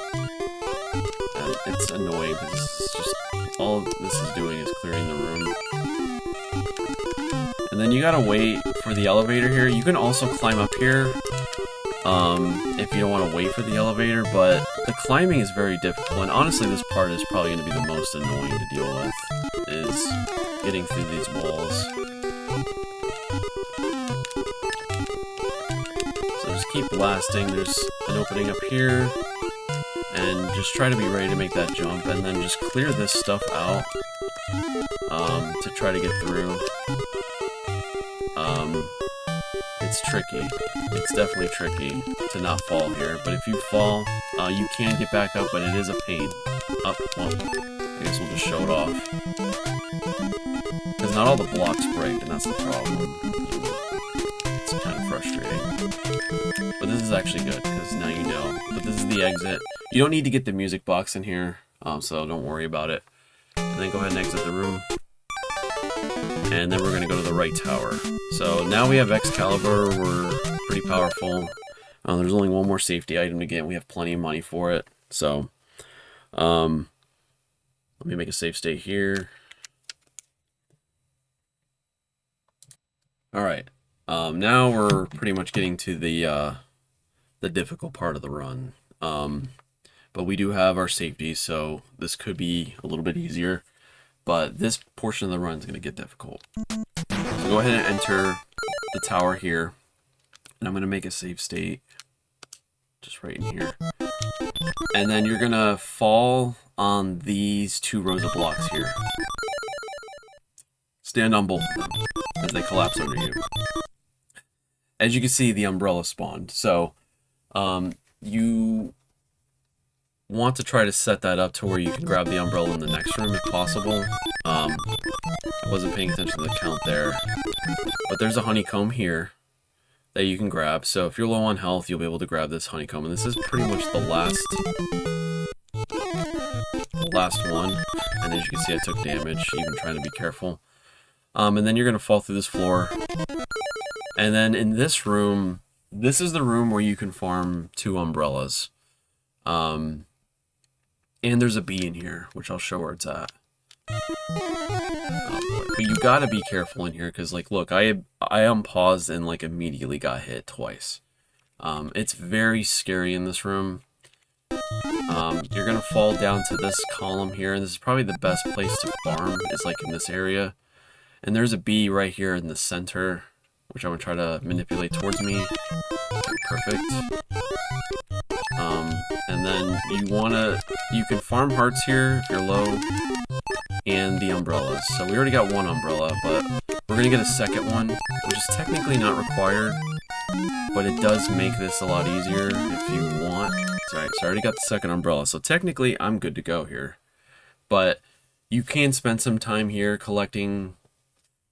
it's annoying because this is just all this is doing is clearing the room. And then you gotta wait for the elevator here. You can also climb up here if you don't want to wait for the elevator, but the climbing is very difficult. And honestly, this part is probably going to be the most annoying to deal with, is getting through these walls. So just keep blasting. There's an opening up here, and just try to be ready to make that jump, and then just clear this stuff out to try to get through. It's tricky. It's definitely tricky to not fall here, but if you fall, you can get back up, but it is a pain. Well, I guess we'll just show it off. Because not all the blocks break, and that's the problem. It's kind of frustrating. But this is actually good, because now you know. But this is the exit. You don't need to get the music box in here, so don't worry about it. And then go ahead and exit the room. And then we're going to go to the right tower. So now we have Excalibur, we're pretty powerful. There's only one more safety item to get, we have plenty of money for it. So, let me make a save state here. Alright, now we're pretty much getting to the difficult part of the run. But we do have our safety, so this could be a little bit easier. But this portion of the run is going to get difficult. So go ahead and enter the tower here. And I'm going to make a save state. Just right in here. And then you're going to fall on these 2 rows of blocks here. Stand on both of them as they collapse under you. As you can see, the umbrella spawned. So you want to try to set that up to where you can grab the umbrella in the next room if possible. I wasn't paying attention to the count there. But there's a honeycomb here that you can grab. So if you're low on health, you'll be able to grab this honeycomb. And this is pretty much the last one. And as you can see, I took damage, even trying to be careful. And then you're going to fall through this floor. And then in this room, this is the room where you can farm 2 umbrellas. And there's a bee in here, which I'll show where it's at. But you gotta be careful in here, because, like, look, I unpaused and, like, immediately got hit twice. It's very scary in this room. You're gonna fall down to this column here, and this is probably the best place to farm, is, like, in this area. And there's a bee right here in the center, which I'm gonna try to manipulate towards me. Okay, perfect. And then you can farm hearts here if you're low, and the umbrellas. So we already got 1 umbrella, but we're gonna get a second one, which is technically not required, but it does make this a lot easier if you want. Sorry, so I already got the second umbrella, so technically I'm good to go here. But you can spend some time here collecting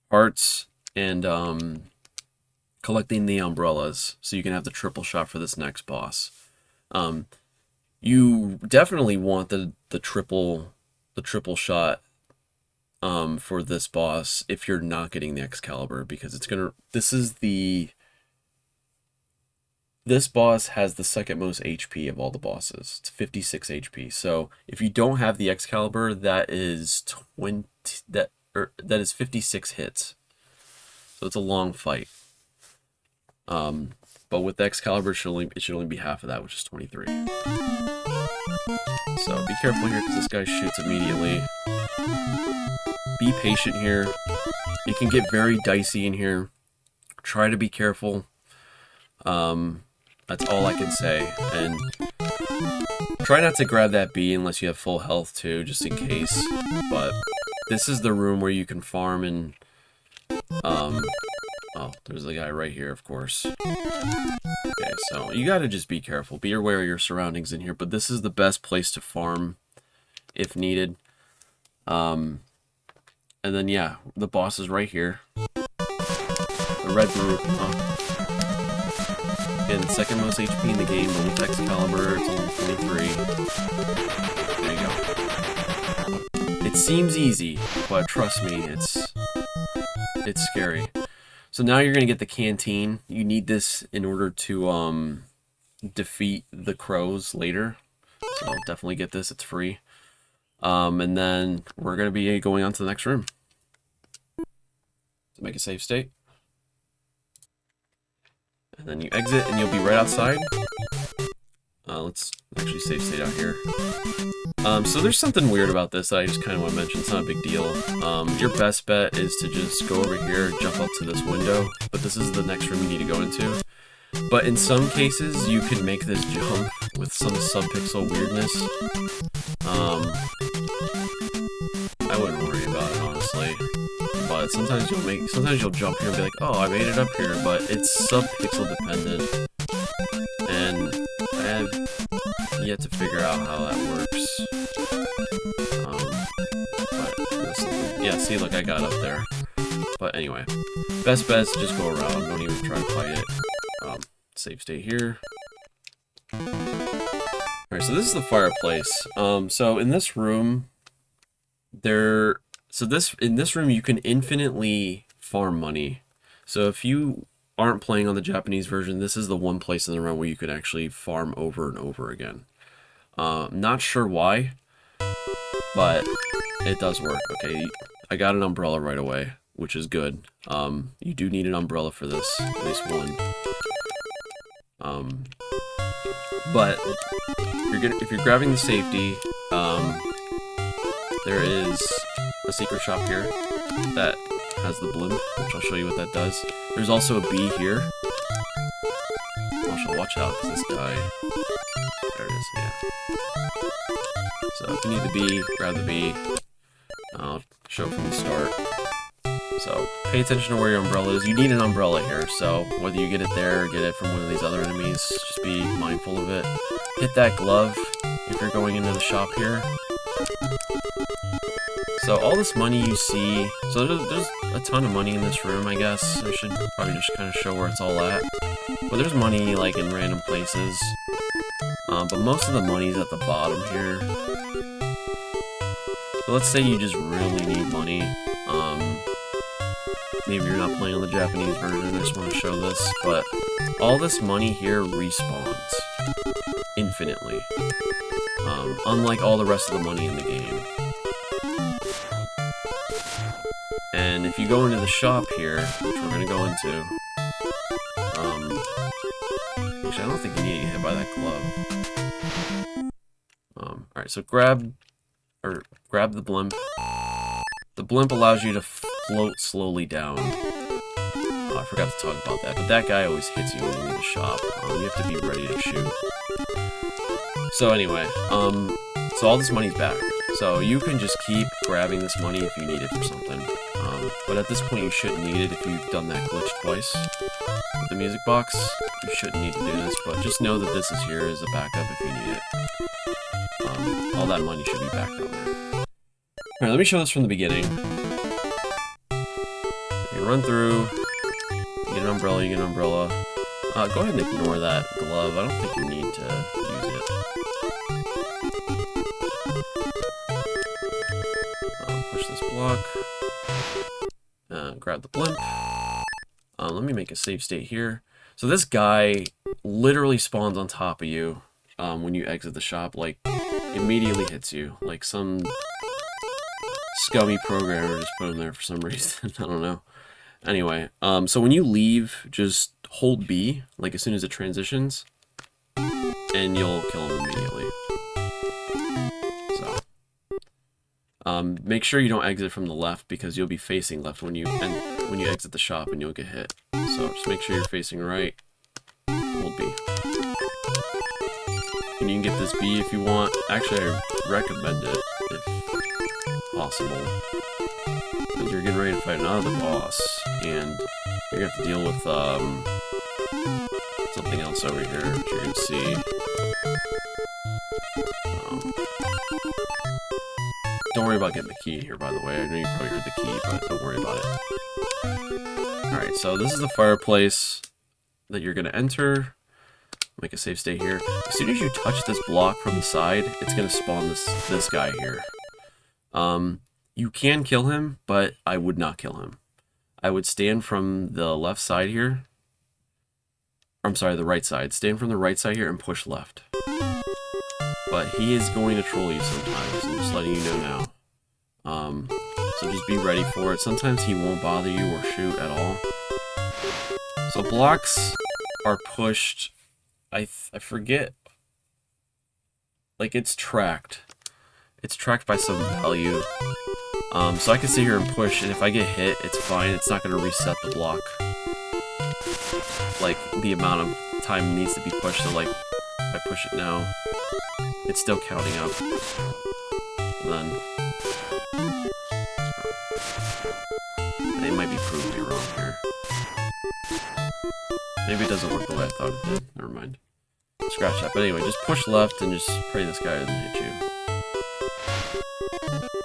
hearts and collecting the umbrellas, so you can have the triple shot for this next boss. You definitely want the triple shot for this boss if you're not getting the Excalibur, because it's gonna. This boss has the second most HP of all the bosses. It's 56 HP. So if you don't have the Excalibur, that is that is 56 hits. So it's a long fight. But with the Excalibur, it should only be half of that, which is 23. So be careful here, because this guy shoots immediately. Be patient here. It can get very dicey in here. Try to be careful. That's all I can say. And try not to grab that bee unless you have full health too, just in case. But this is the room where you can farm and oh, there's the guy right here, of course. Okay, so you gotta just be careful. Be aware of your surroundings in here, but this is the best place to farm if needed. And then, yeah, the boss is right here. The red room. Again, the second most HP in the game, but with Excalibur, it's only 23. There you go. It seems easy, but trust me, it's scary. So now you're going to get the canteen. You need this in order to defeat the crows later. So definitely get this, it's free. And then we're going to be going on to the next room. So make a save state. And then you exit and you'll be right outside. Let's actually save state out here. So there's something weird about this that I just kind of want to mention. It's not a big deal. Your best bet is to just go over here, jump up to this window, but this is the next room you need to go into. But in some cases, you can make this jump with some subpixel weirdness. I wouldn't worry about it, honestly. But sometimes you'll jump here and be like, oh, I made it up here, but it's subpixel dependent. And I have yet to figure out how that works. But yeah, see, look, I got up there. But anyway, best bet is to just go around. Don't even try to fight it. Save state here. Alright, so this is the fireplace. So in this room, in this room you can infinitely farm money. So if you aren't playing on the Japanese version, this is the one place in the room where you can actually farm over and over again. Not sure why, but it does work. Okay, I got an umbrella right away, which is good. You do need an umbrella for this, at least one. But if you're grabbing the safety, there is a secret shop here that has the blimp, which I'll show you what that does. There's also a bee here. Also, watch out, because this guy... There it is, yeah. So if you need the bee, grab the bee. I'll show from the start. So pay attention to where your umbrella is. You need an umbrella here, so whether you get it there or get it from one of these other enemies, just be mindful of it. Hit that glove if you're going into the shop here. So all this money you see, so there's a ton of money in this room, I guess. I should probably just kind of show where it's all at. But there's money like in random places. But most of the money's at the bottom here. So let's say you just really need money. Maybe you're not playing on the Japanese version, I just want to show this. But all this money here respawns infinitely. Unlike all the rest of the money in the game. And if you go into the shop here, which we're going to go into, actually I don't think you need to get hit by that glove. Alright, so grab the blimp. The blimp allows you to float slowly down. Oh, I forgot to talk about that, but that guy always hits you when you leave the shop. You have to be ready to shoot. So anyway, so all this money's back. So you can just keep grabbing this money if you need it for something. But at this point you shouldn't need it if you've done that glitch twice with the music box. You shouldn't need to do this, but just know that this is here as a backup if you need it. All that money should be back down there. Alright, let me show this from the beginning. So you run through, you get an umbrella, you get an umbrella. Go ahead and ignore that glove. I don't think you need to use it. Push this block. Grab the blimp. Let me make a save state here. So this guy literally spawns on top of you when you exit the shop. Like, immediately hits you. Like some scummy programmer just put them there for some reason. I don't know. Anyway, so when you leave, just hold B, like as soon as it transitions, and you'll kill him immediately. So, make sure you don't exit from the left because you'll be facing left when you exit the shop and you'll get hit. So just make sure you're facing right. Hold B. And you can get this B if you want. Actually, I recommend it if possible. Because you're getting ready to fight another boss, and you're gonna have to deal with something else over here, which you're gonna see. Don't worry about getting the key here, by the way. I know you probably heard the key, but don't worry about it. Alright, so this is the fireplace that you're gonna enter. Make a safe state here. As soon as you touch this block from the side, it's gonna spawn this guy here. You can kill him, but I would not kill him. I would stand from the left side here. I'm sorry, the right side. Stand from the right side here and push left. But he is going to troll you sometimes. I'm just letting you know now. So just be ready for it. Sometimes he won't bother you or shoot at all. So blocks are pushed. I forget. Like, it's tracked. It's tracked by some value. So I can sit here and push, and if I get hit, it's fine. It's not going to reset the block. Like, the amount of time needs to be pushed. So, like, if I push it now, it's still counting up. And then they might be proving me wrong here. Maybe it doesn't work the way I thought it did. Never mind. Scratch that. But anyway, just push left and just pray this guy doesn't hit you.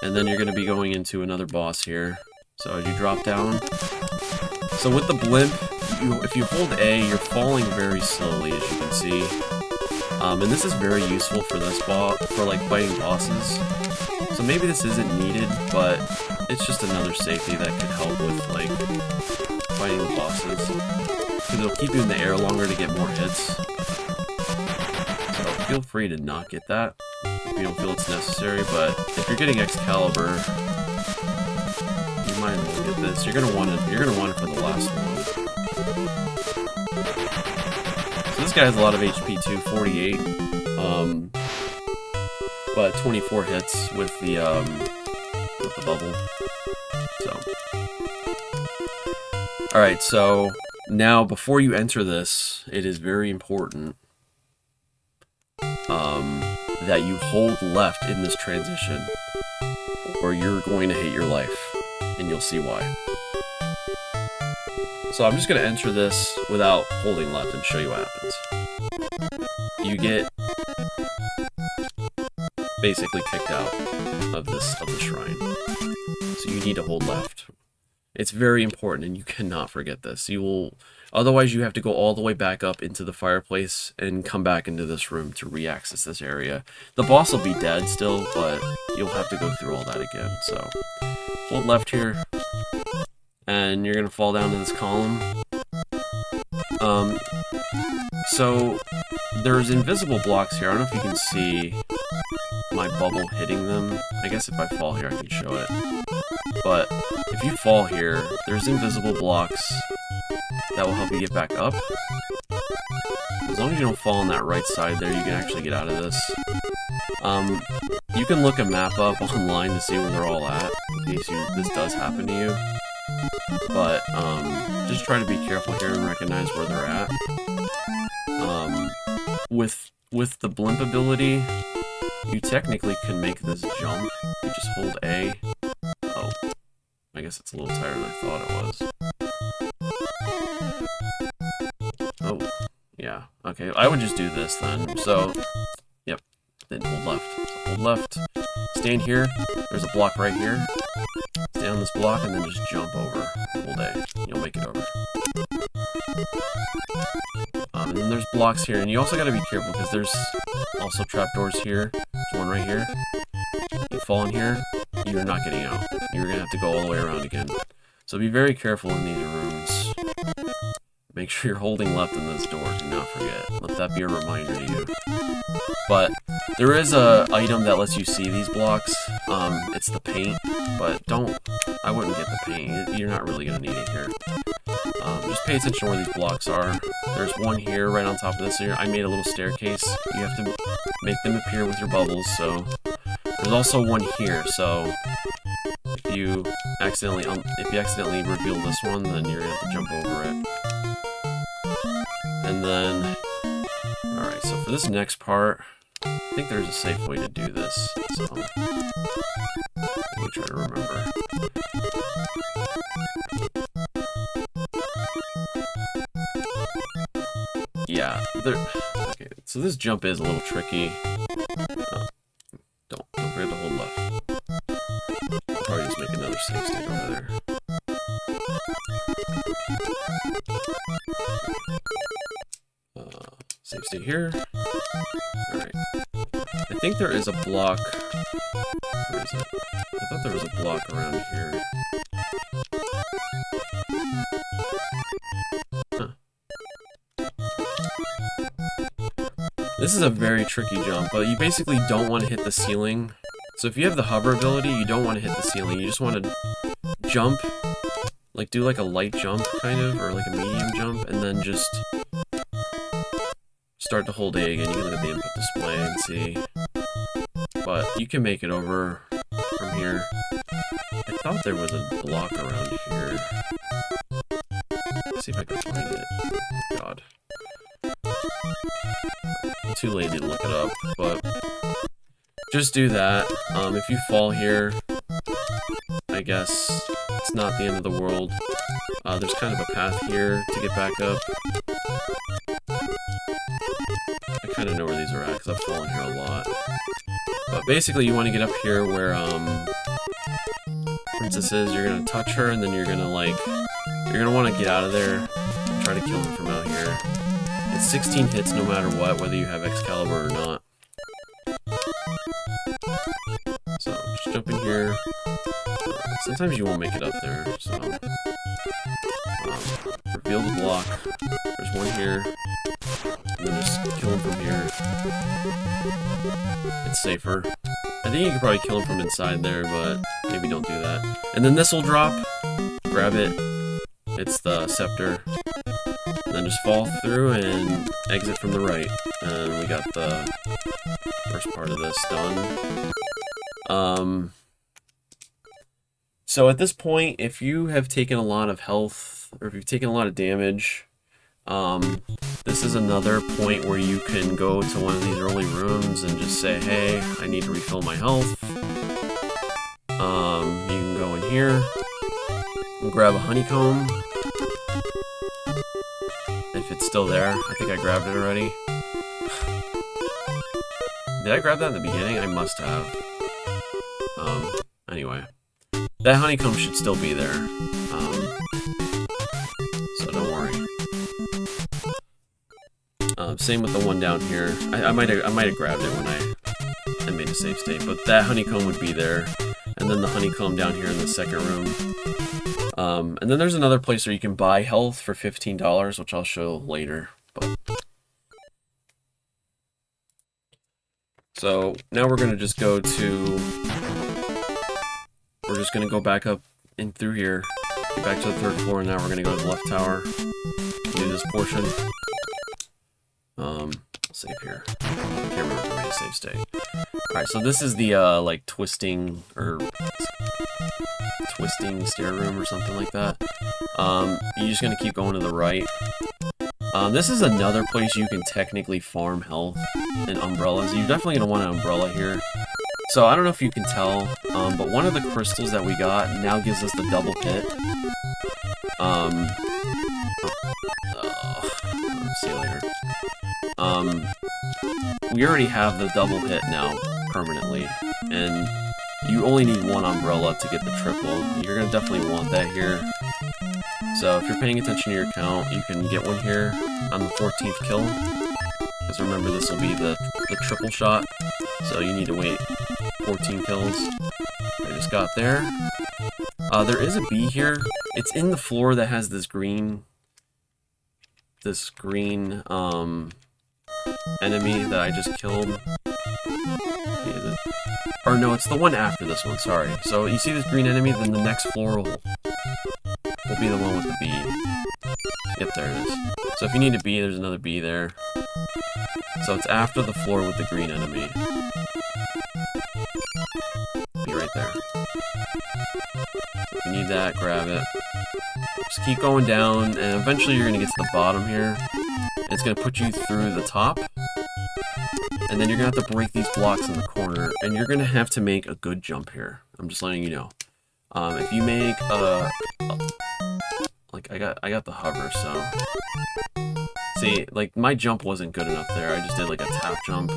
And then you're going to be going into another boss here. So as you drop down. So with the blimp, if you hold A, you're falling very slowly, as you can see. And this is very useful for this boss, for like fighting bosses. So maybe this isn't needed, but it's just another safety that can help with like fighting the bosses. Because it'll keep you in the air longer to get more hits. So feel free to not get that if you don't feel it's necessary, but if you're getting Excalibur, you might as well get this. You're gonna want it for the last one. So this guy has a lot of HP too, 48. But 24 hits with the bubble. So alright, so now before you enter this, it is very important that you hold left in this transition, or you're going to hate your life, and you'll see why. So I'm just going to enter this without holding left and show you what happens. You get basically kicked out of the shrine, so you need to hold left. It's very important, and you cannot forget this. Otherwise you have to go all the way back up into the fireplace and come back into this room to re-access this area. The boss will be dead still, but you'll have to go through all that again. So hold left here, and you're gonna fall down to this column. So there's invisible blocks here. I don't know if you can see my bubble hitting them. I guess if I fall here I can show it. But if you fall here, there's invisible blocks that will help you get back up. As long as you don't fall on that right side there, you can actually get out of this. You can look a map up online to see where they're all at, in case this does happen to you. But just try to be careful here and recognize where they're at. With the blimp ability, you technically can make this jump. You just hold A. Oh, I guess it's a little tighter than I thought it was. Oh, yeah. Okay, I would just do this then. So, yep. Then hold left. So hold left. Stand here. There's a block right here. Stay on this block and then just jump over. Hold A. You'll make it over. And then there's blocks here, and you also gotta be careful because there's also trapdoors here. There's one right here. You fall in here, you're not getting out. You're gonna have to go all the way around again. So be very careful in these rooms. Make sure you're holding left in this door. Do not forget. Let that be a reminder to you. But there is a item that lets you see these blocks. It's the paint. but I wouldn't get the paint. You're not really going to need it here. Just pay attention to where these blocks are. There's one here right on top of this here. I made a little staircase. You have to make them appear with your bubbles, so there's also one here, so if you accidentally reveal this one, then you're going to have to jump over it. And then, alright, so for this next part, I think there's a safe way to do this, so let me try to remember. Yeah, okay, so this jump is a little tricky. Don't forget to hold left. I'll probably just make another safe state over there. Safe state here. Alright. I think there is a block. Where is it? I thought there was a block around here. Huh. This is a very tricky jump, but you basically don't want to hit the ceiling. So if you have the hover ability, you don't want to hit the ceiling. You just want to jump, like do like a light jump kind of, or like a medium jump, and then just start to hold A again. You can look at the input display and see. But you can make it over from here. I thought there was a block around here. Let's see if I can find it. Oh, God. I'm too lazy to look it up, but just do that. If you fall here, I guess it's not the end of the world. There's kind of a path here to get back up. I kind of know where these are at because I've fallen here a lot. But basically, you want to get up here where Princess is. You're gonna touch her, and then you're gonna want to get out of there. Try to kill him from out here. It's 16 hits no matter what, whether you have Excalibur or not. So just jump in here. Sometimes you won't make it up there, so reveal the block. There's one here. And then just kill him from here. It's safer. I think you could probably kill him from inside there, but maybe don't do that. And then this will drop. Grab it. It's the scepter. And then just fall through and exit from the right. And we got the first part of this done. So at this point, if you have taken a lot of health, or if you've taken a lot of damage, this is another point where you can go to one of these early rooms and just say, hey, I need to refill my health. You can go in here and grab a honeycomb. If it's still there, I think I grabbed it already. Did I grab that in the beginning? I must have. Anyway. That honeycomb should still be there. So don't worry. Same with the one down here. I might have grabbed it when I made a save state, but that honeycomb would be there. And then the honeycomb down here in the second room. And then there's another place where you can buy health for $15, which I'll show later. But so now we're gonna just go to. We're just gonna go back up in through here, get back to the third floor, and now we're gonna go to the left tower. Do this portion. Save here. I can't remember if I made a save state. Alright, so this is the like twisting stair room or something like that. You're just gonna keep going to the right. This is another place you can technically farm health and umbrellas. You're definitely gonna want an umbrella here. So I don't know if you can tell, but one of the crystals that we got now gives us the double hit. See you later. We already have the double hit now, permanently, and you only need one umbrella to get the triple. You're gonna definitely want that here. So if you're paying attention to your count, you can get one here on the 14th kill. Because remember, this will be the triple shot, so you need to wait 14 kills. I just got there. There is a bee here. It's in the floor that has this green enemy that I just killed. Or no, it's the one after this one, sorry. So you see this green enemy, then the next floor will be the one with the bee. Yep, there it is. So if you need a bee, there's another bee there. So it's after the floor with the green enemy. Be right there. So if you need that, grab it. Just keep going down, and eventually you're going to get to the bottom here. It's going to put you through the top. And then you're going to have to break these blocks in the corner, and you're going to have to make a good jump here. I'm just letting you know. If you make like I got the hover, so see, like my jump wasn't good enough there. I just did like a tap jump.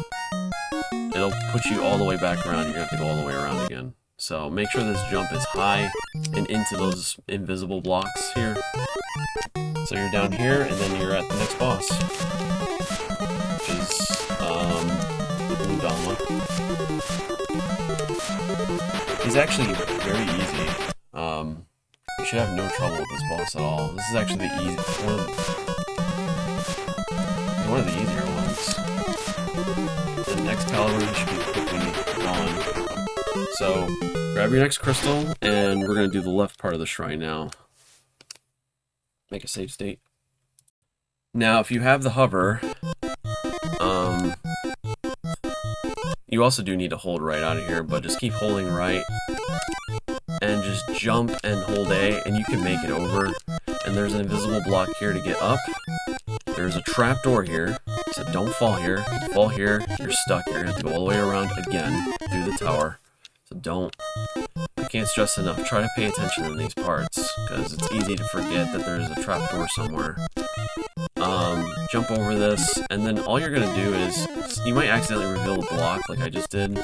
It'll put you all the way back around. You're gonna have to go all the way around again. So make sure this jump is high and into those invisible blocks here. So you're down here, and then you're at the next boss, which is the blue Dama. He's actually very easy. You should have no trouble with this boss at all. This is actually the one of the easier ones. The next caliber should be quickly gone. So grab your next crystal, and we're gonna do the left part of the shrine now. Make a save state. Now, if you have the hover, you also do need to hold right out of here, but just keep holding right. And just jump and hold A, and you can make it over. And there's an invisible block here to get up. There's a trap door here, so don't fall here. If you fall here, you're stuck. You're gonna have to go all the way around again through the tower. So don't. I can't stress enough. Try to pay attention in these parts, because it's easy to forget that there's a trap door somewhere. Jump over this, and then all you're gonna do is, you might accidentally reveal the block like I just did.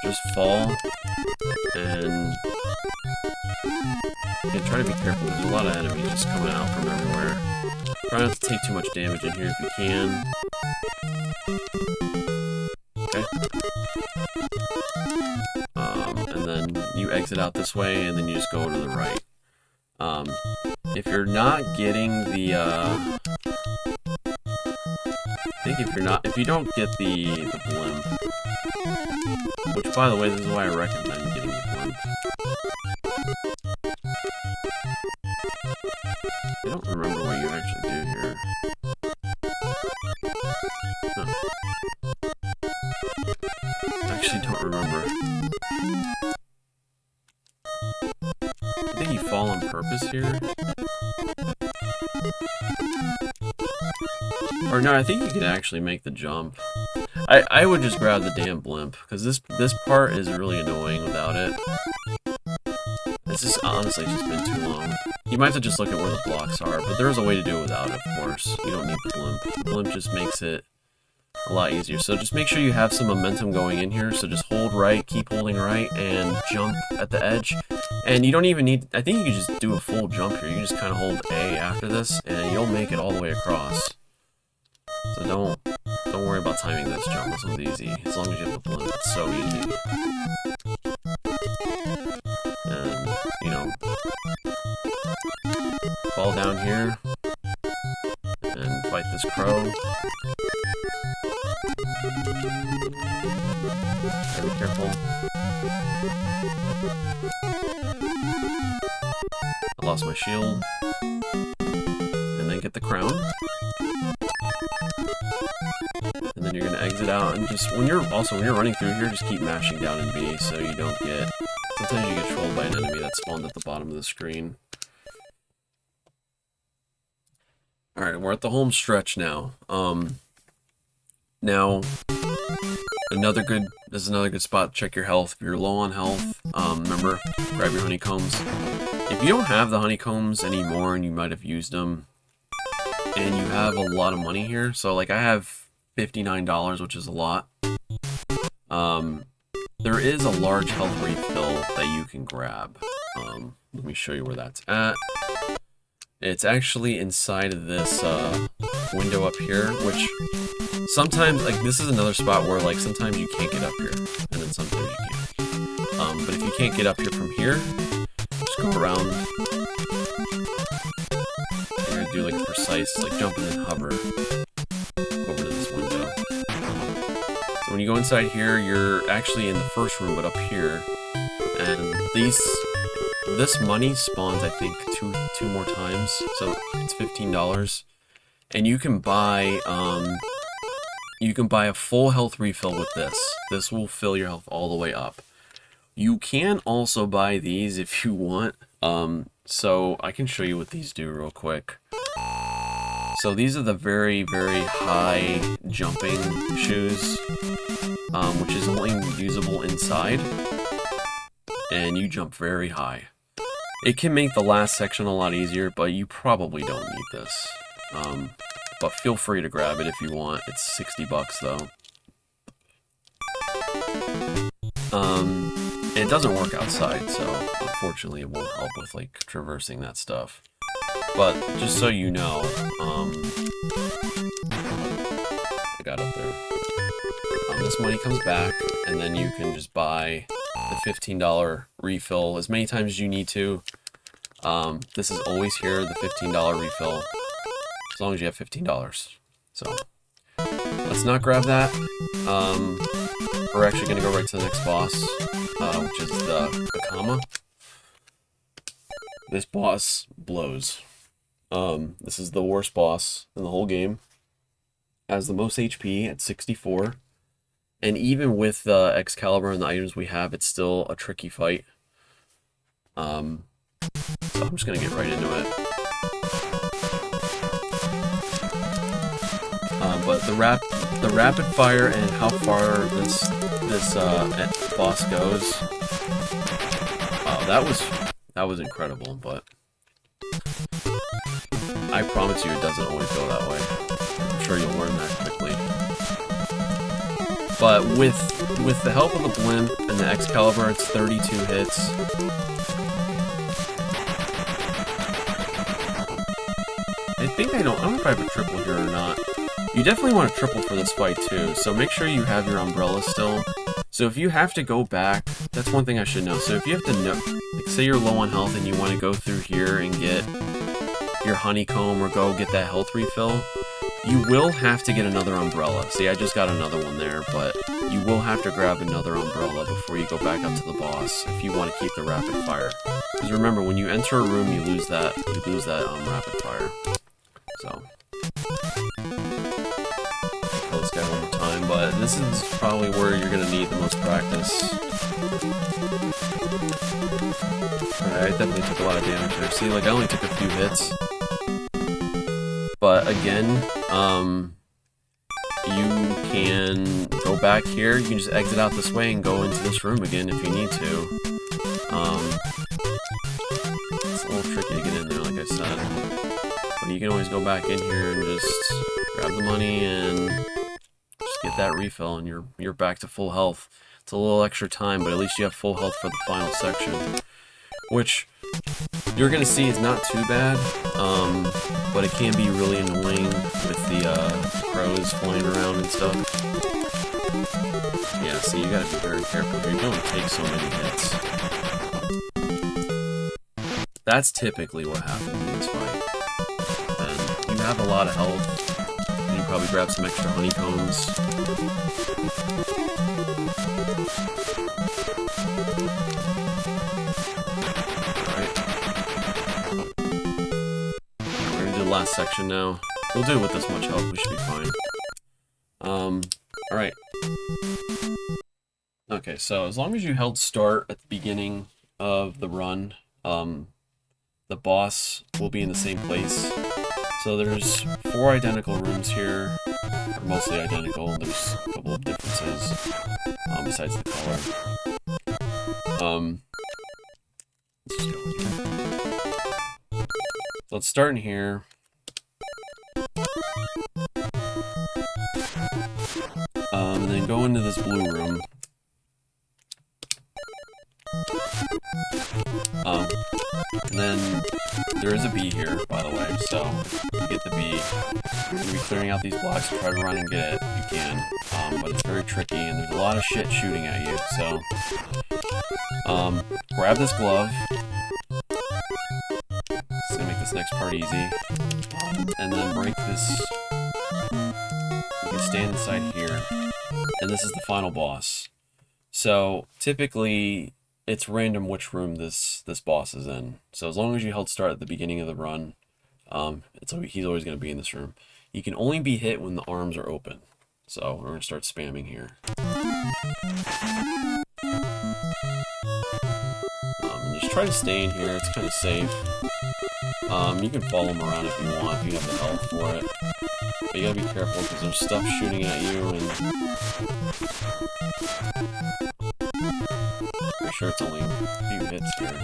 Just fall, and try to be careful. There's a lot of enemies just coming out from everywhere. Try not to take too much damage in here if you can. Okay. And then you exit out this way, and then you just go to the right. If you're not getting the, if you don't get the blimp, which, by the way, this is why I recommend getting the blimp. I don't remember what you actually do here. Huh. I actually don't remember. I think you fall on purpose here. Or no, I think you could actually make the jump. I would just grab the damn blimp, because this part is really annoying without it. It's just, honestly, just been too long. You might have to just look at where the blocks are, but there's a way to do it without it, of course. You don't need the blimp. The blimp just makes it a lot easier. So just make sure you have some momentum going in here, so just hold right, keep holding right, and jump at the edge. And you don't even need, I think you can just do a full jump here. You can just kind of hold A after this, and you'll make it all the way across. So don't worry about timing this jump. This one's easy. As long as you have the blimp, it's so easy. And, you know, fall down here, and fight this crow. Gotta be careful. I lost my shield. And then get the crown. And then you're gonna exit out, and just when you're running through here, just keep mashing down in B so you don't get, sometimes you get trolled by an enemy that spawned at the bottom of the screen. Alright, we're at the home stretch now. Now, this is another good spot to check your health. If you're low on health, remember, grab your honeycombs. If you don't have the honeycombs anymore, and you might have used them, and you have a lot of money here, so like I have $59, which is a lot. There is a large health refill that you can grab. Let me show you where that's at. It's actually inside of this window up here, which sometimes, like, this is another spot where, like, sometimes you can't get up here, and then sometimes you can. But if you can't get up here from here, just go around. You're gonna do, like, a precise, like, jump and then hover over to this window. when you go inside here, you're actually in the first room, but up here. And this money spawns, I think, two more times, so it's $15. And you can buy a full health refill with this. This will fill your health all the way up. You can also buy these if you want. So I can show you what these do real quick. So these are the very, very high jumping shoes, which is only usable inside. And you jump very high. It can make the last section a lot easier, but you probably don't need this. But feel free to grab it if you want. It's $60 though. It doesn't work outside, so unfortunately it won't help with like traversing that stuff. But just so you know, I got up there. This money comes back, and then you can just buy the $15 refill as many times as you need to. This is always here, the $15 refill, as long as you have $15. So let's not grab that. We're actually going to go right to the next boss, which is the Akama. This boss blows. This is the worst boss in the whole game. Has the most HP at 64. And even with the Excalibur and the items we have, it's still a tricky fight. So I'm just going to get right into it. But the rapid fire and how far this boss goes, that was incredible. But I promise you, it doesn't always go that way. I'm sure you'll learn that quickly. But with the help of the blimp and the Excalibur, it's 32 hits. I think I don't know if I have a triple here or not. You definitely want a triple for this fight too, so make sure you have your umbrella still. So if you have to go back, that's one thing I should know. So if you have to know, like say you're low on health and you want to go through here and get your honeycomb or go get that health refill, you will have to get another umbrella. See, I just got another one there, but you will have to grab another umbrella before you go back up to the boss if you want to keep the rapid fire. Because remember, when you enter a room, you lose that rapid fire. So kill this guy one more time, but this is probably where you're gonna need the most practice. Alright, I definitely took a lot of damage there. See, like I only took a few hits. But again, you can go back here, you can just exit out this way and go into this room again if you need to. It's a little tricky to get in there, like I said. But you can always go back in here and just grab the money and just get that refill and you're back to full health. It's a little extra time, but at least you have full health for the final section. Which you're gonna see is not too bad, but it can be really annoying with the crows flying around and stuff. Yeah, so you gotta be very careful here. You can only take so many hits. That's typically what happens in this fight. And you have a lot of health. And you probably grab some extra honeycombs. Last section now. We'll do it with this much health, we should be fine. Alright. Okay, so as long as you held start at the beginning of the run, the boss will be in the same place. So there's 4 identical rooms here, or mostly identical, there's a couple of differences, besides the color. Let's just go in here. Let's start in here. And then go into this blue room. And then there is a bee here, by the way, so you get the bee. You're going to be clearing out these blocks to try to run and get it. You can, but it's very tricky, and there's a lot of shit shooting at you, so grab this glove. It's going to make this next part easy. And then break this. You can stand inside here and this is the final boss. So typically it's random which room this boss is in. So as long as you held start at the beginning of the run, he's always going to be in this room. You can only be hit when the arms are open. So we're going to start spamming here. Just try to stay in here. It's kind of safe. You can follow him around if you want, if you have the health for it. But you gotta be careful because there's stuff shooting at you, and pretty sure it's only a few hits here.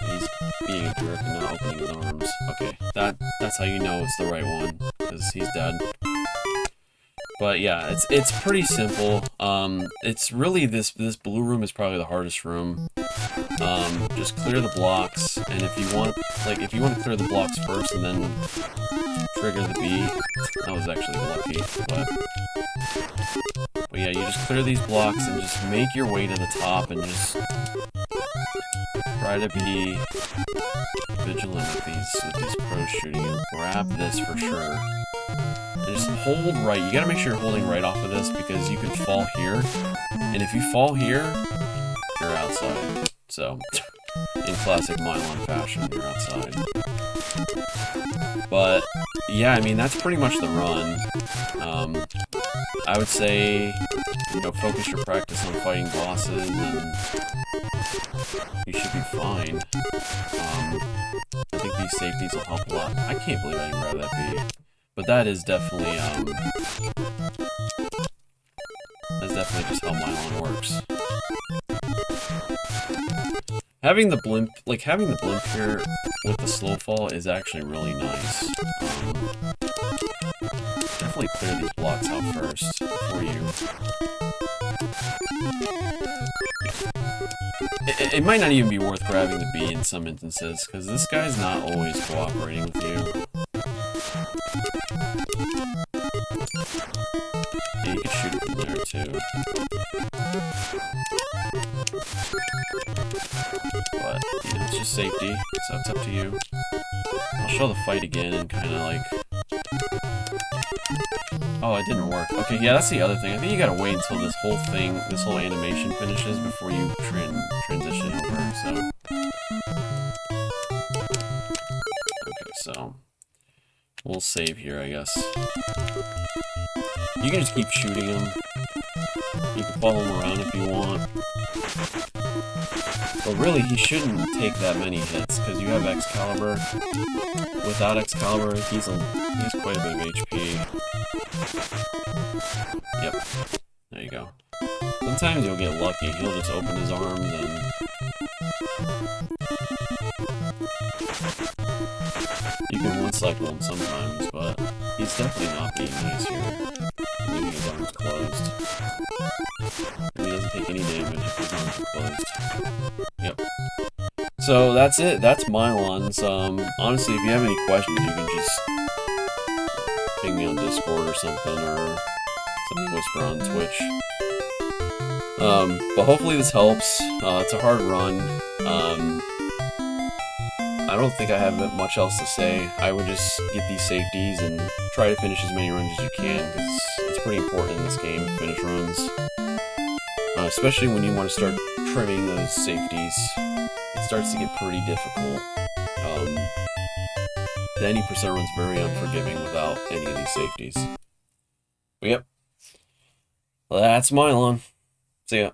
He's being a jerk and not opening his arms. Okay, that's how you know it's the right one, because he's dead. But yeah, it's pretty simple. It's really this blue room is probably the hardest room. Just clear the blocks, and if you want to clear the blocks first and then trigger the B, that was actually lucky. But yeah, you just clear these blocks and just make your way to the top and just try to be vigilant with these pros shooting you. Grab this for sure. And just hold right. You gotta make sure you're holding right off of this because you can fall here. And if you fall here, you're outside. So, in classic Milon fashion, you're outside. But, yeah, I mean, that's pretty much the run. I would say, focus your practice on fighting bosses, and you should be fine. I think these safeties will help a lot. I can't believe I didn't grab that B. But that is definitely, just how Milon works. Having the blimp here with the slow fall is actually really nice. Definitely clear these blocks out first before you. It might not even be worth grabbing the B in some instances, because this guy's not always cooperating with you. Yeah, you can shoot it from there too. But, it's just safety, so it's up to you. I'll show the fight again and kind of like... Oh, it didn't work. Okay, yeah, that's the other thing. I think you gotta wait until this whole animation finishes before you transition over, so... Okay, so... We'll save here, I guess. You can just keep shooting him. You can follow him around if you want. But really, he shouldn't take that many hits, because you have Excalibur. Without Excalibur, he has quite a bit of HP. Yep. There you go. Sometimes you'll get lucky. He'll just open his arms and... You can one-cycle him sometimes, but he's definitely not being nice here. Leaving his arms closed. And he doesn't take any damage if his arms are closed. Yep. So that's it. That's Milon's. Honestly, if you have any questions, you can just ping me on Discord or something, or something whisper on Twitch. But hopefully this helps. It's a hard run. I don't think I have much else to say. I would just get these safeties and try to finish as many runs as you can, because it's pretty important in this game to finish runs. Especially when you want to start trimming those safeties. It starts to get pretty difficult. The 90% run's very unforgiving without any of these safeties. But yep. Well, that's Milon. See ya.